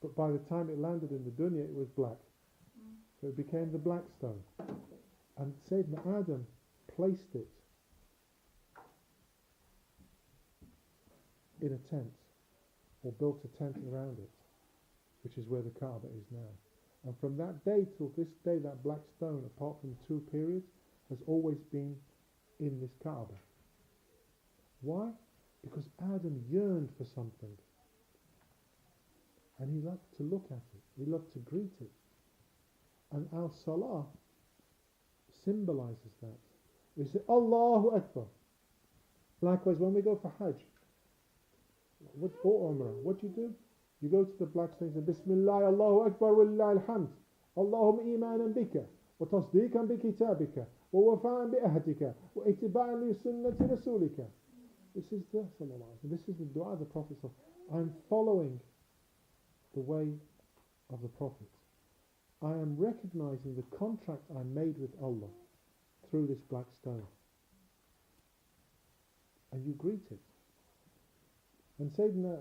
But by the time it landed in the dunya, it was black. So it became the black stone. And Sayyidina Adam placed it in a tent, or built a tent around it, which is where the Kaaba is now. And from that day till this day, that black stone, apart from 2 periods, has always been in this Kaaba. Why? Because Adam yearned for something. And he loved to look at it. He loved to greet it. And our salah symbolizes that. We say, Allahu Akbar. Likewise, when we go for Hajj, or Umrah, what do? You go to the black stone and say, Bismillah, Allahu Akbar, Wallahi alhamd. Allahumma imanan bika, wa tasdiqan bi kitabika, wa wafa'an bi ahdika, wa itiba'an li sunnati rasulika. This is the dua of the Prophet. I'm following the way of the Prophet. I am recognizing the contract I made with Allah through this black stone. And you greet it. And Sayyidina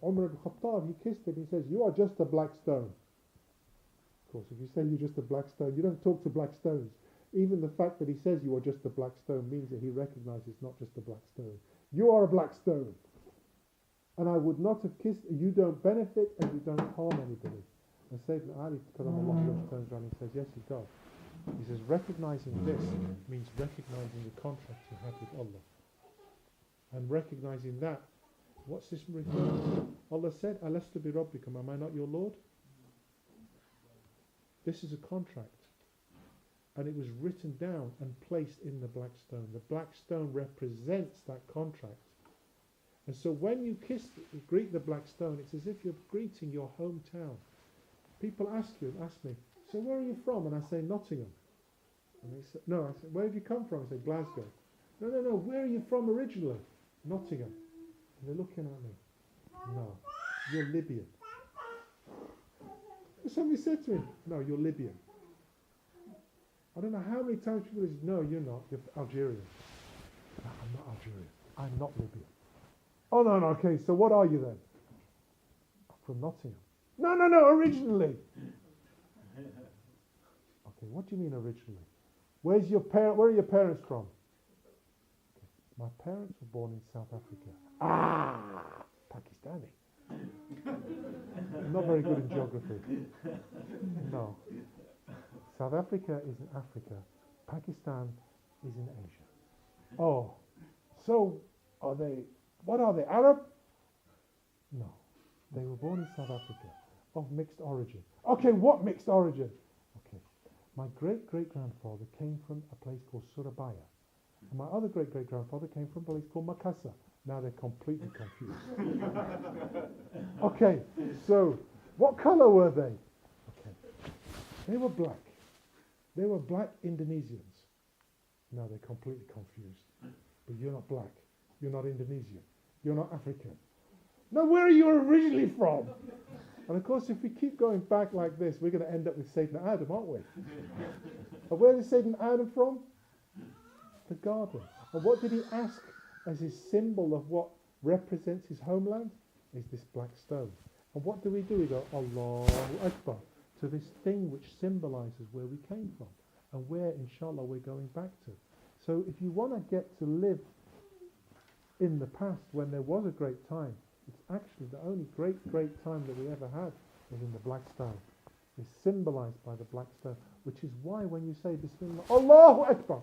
Umar ibn Khattab, he kissed it. He says, you are just a black stone. Of course, if you say you're just a black stone, you don't talk to black stones. Even the fact that he says you are just a black stone means that he recognizes not just a black stone. You are a black stone. And I would not have kissed, you don't benefit and you don't harm anybody. And Sayyidina Ali, Karamallahu, turns around and says, yes, he does. He says, recognizing this means recognizing the contract you have with Allah. And recognizing that, what's this referring? Allah said, Alastu bi Rabbikum, am I not your Lord? This is a contract. And it was written down and placed in the black stone. The black stone represents that contract. And so when you greet the black stone, it's as if you're greeting your hometown. People ask me, so where are you from? And I say, Nottingham. And they say, no, I say, where have you come from? I say, Glasgow. No, where are you from originally? Nottingham. And they're looking at me. No, you're Libyan. Somebody said to me, no, you're Libyan. I don't know how many times people say, no, you're not, you're Algerian. No, I'm not Algerian. I'm not Libyan. Oh, no, okay, so what are you then? I'm from Nottingham. No, originally. Okay, what do you mean originally? Where are your parents from? Okay, my parents were born in South Africa. Pakistani. I'm not very good in geography. No. South Africa is in Africa. Pakistan is in Asia. Oh, so what are they, Arab? No. They were born in South Africa, of mixed origin. Okay, what mixed origin? Okay. My great-great-grandfather came from a place called Surabaya. And my other great-great-grandfather came from a place called Makassar. Now they're completely confused. Okay, so what color were they? Okay. They were black. They were black Indonesians. Now they're completely confused. But you're not black. You're not Indonesian. You're not African. Now where are you originally from? And of course, if we keep going back like this, we're going to end up with Sayyidina Adam, aren't we? And where is Sayyidina Adam from? The garden. And what did he ask as his symbol of what represents his homeland? Is this black stone. And what do? We go, Allahu Akbar, to this thing which symbolizes where we came from and where, inshallah, we're going back to. So if you want to get to live in the past when there was a great time, it's actually the only great time that we ever had was in the black stone. It's symbolized by the black stone, which is why when you say Bismillah, Allahu Akbar,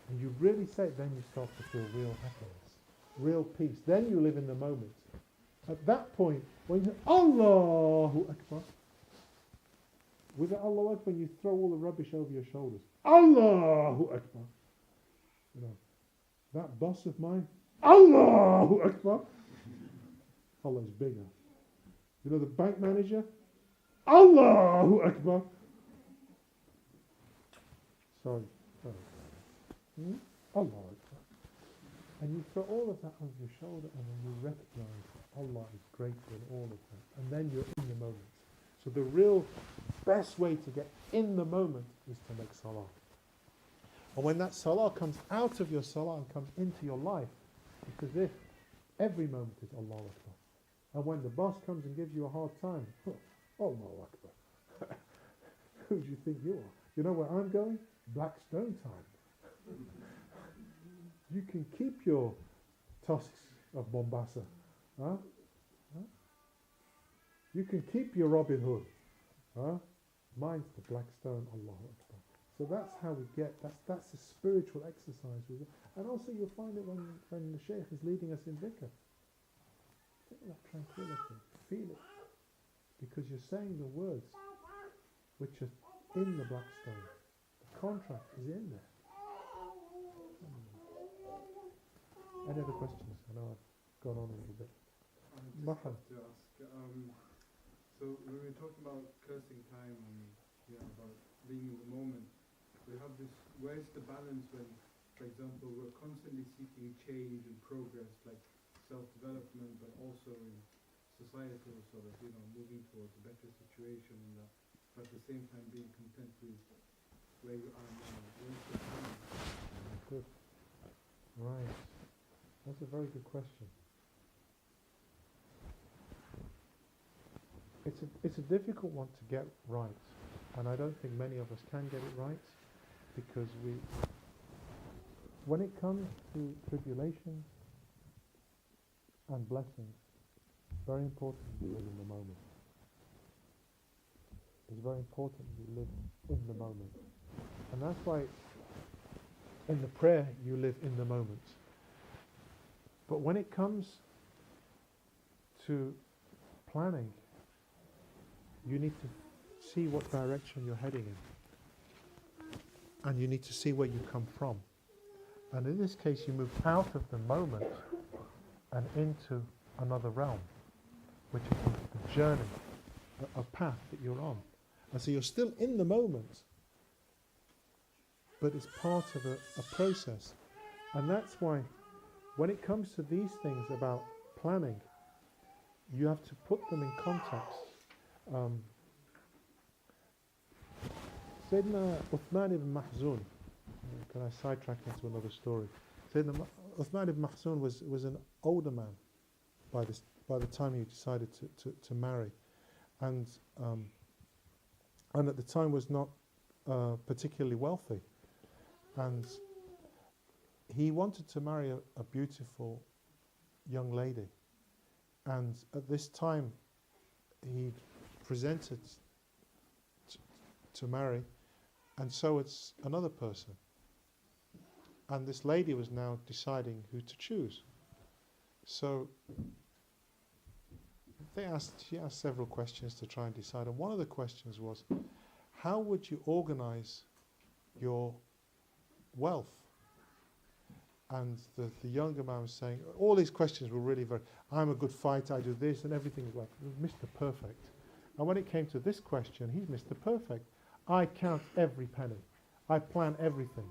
and you really say it, then you start to feel real happiness, real peace. Then you live in the moment. At that point, when you say Allahu Akbar, With the Allahu Akbar, you throw all the rubbish over your shoulders. Allahu Akbar. You know, that boss of mine, Allahu Akbar. Allah is bigger. You know, the bank manager, Allahu Akbar. Sorry. Allahu Akbar. And you throw all of that over your shoulder, and then you recognize Allah is greater than all of that. And then you're in the moment. So the real best way to get in the moment is to make salah. And when that salah comes out of your salah and comes into your life, it's as if every moment is Allahu Akbar. And when the boss comes and gives you a hard time, Allahu Akbar. Who do you think you are? You know where I'm going? Blackstone time. You can keep your tusks of Mombasa. Huh? You can keep your Robin Hood. Mine's the Blackstone, Allahu Akbar. So that's how we get, that's a spiritual exercise. And also you'll find it when the Shaykh is leading us in dhikr. Feel that tranquility, feel it. Because you're saying the words which are in the Blackstone. The contract is in there. Any other questions? I know I've gone on a little bit. I just have to ask, so when we're talking about cursing time and about being in the moment, we have this, where's the balance when, for example, we're constantly seeking change and progress, like self-development, but also in societal sort of, moving towards a better situation and that, but at the same time being content with where you are now. Where's the balance? Good. Right. That's a very good question. It's a difficult one to get right, and I don't think many of us can get it right, because when it comes to tribulations and blessings, it's very important we live in the moment. It's very important we live in the moment, and that's why in the prayer you live in the moment. But when it comes to planning, you need to see what direction you're heading in. And you need to see where you come from. And in this case, you move out of the moment and into another realm, which is the journey, a path that you're on. And so you're still in the moment, but it's part of a process. And that's why when it comes to these things about planning, you have to put them in context. Sayyidina Uthman ibn Mahzun, can I sidetrack into another story? Sayyidina Uthman ibn Mahzun was an older man by the time he decided to marry, and at the time was not particularly wealthy, and he wanted to marry a beautiful young lady, and at this time he presented to marry, and so it's another person, and this lady was now deciding who to choose. So she asked several questions to try and decide, and one of the questions was, how would you organize your wealth? And the younger man was saying, all these questions were really I'm a good fighter, I do this, and everything was like Mr. Perfect. And when it came to this question, he's Mr. Perfect. I count every penny. I plan everything.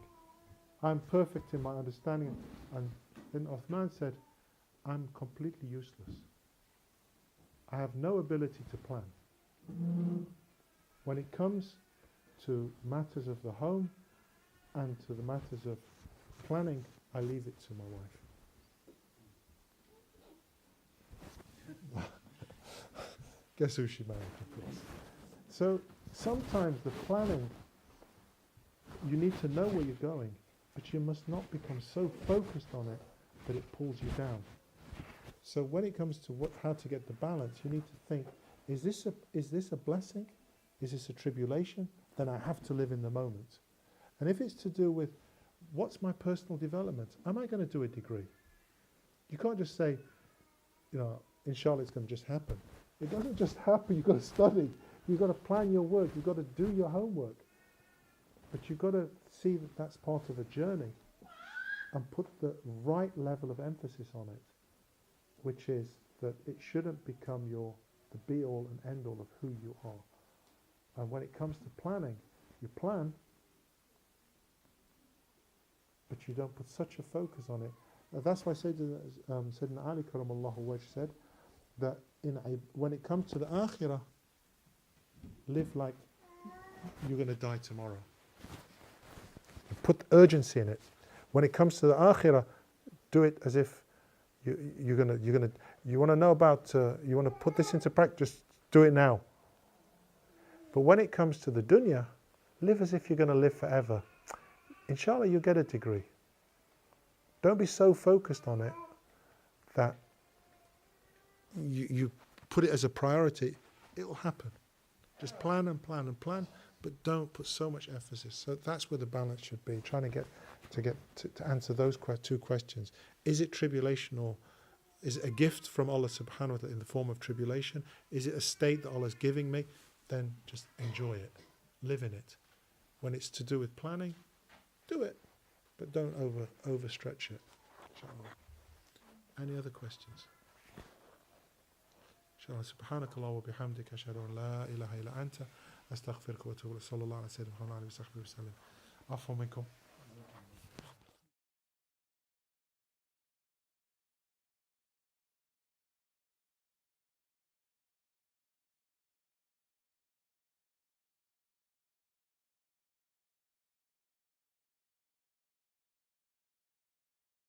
I'm perfect in my understanding. And then Uthman said, I'm completely useless. I have no ability to plan. When it comes to matters of the home and to the matters of planning, I leave it to my wife. Guess who she married, of course. So sometimes the planning, you need to know where you're going, but you must not become so focused on it that it pulls you down. So when it comes to how to get the balance, you need to think, is this a blessing? Is this a tribulation? Then I have to live in the moment. And if it's to do with what's my personal development, am I going to do a degree? You can't just say, inshallah it's going to just happen. It doesn't just happen, you've got to study. You've got to plan your work. You've got to do your homework. But you've got to see that that's part of a journey and put the right level of emphasis on it, which is that it shouldn't become the be-all and end-all of who you are. And when it comes to planning, you plan, but you don't put such a focus on it. That's why Sayyidina Ali Karamallahu Wajh said that when it comes to the akhirah, live like you're going to die tomorrow. Put urgency in it. When it comes to the akhirah, do it as if you want to know about, you want to put this into practice, do it now. But when it comes to the dunya, live as if you're going to live forever. Inshallah, you'll get a degree. Don't be so focused on it that you put it as a priority. It will happen. Just plan and plan and plan, but don't put so much emphasis. So that's where the balance should be. Trying to answer those two questions: is it tribulation, or is it a gift from Allah Subhanahu wa Taala in the form of tribulation? Is it a state that Allah is giving me? Then just enjoy it, live in it. When it's to do with planning, do it, but don't overstretch it. Inshallah. Any other questions? Inshallah. Subhanakallah wa bihamdika ashhadu an la ilaha illa anta astaghfiruka wa atubu ilayk. Sallallahu alayhi wa sallam. Afwan minkum.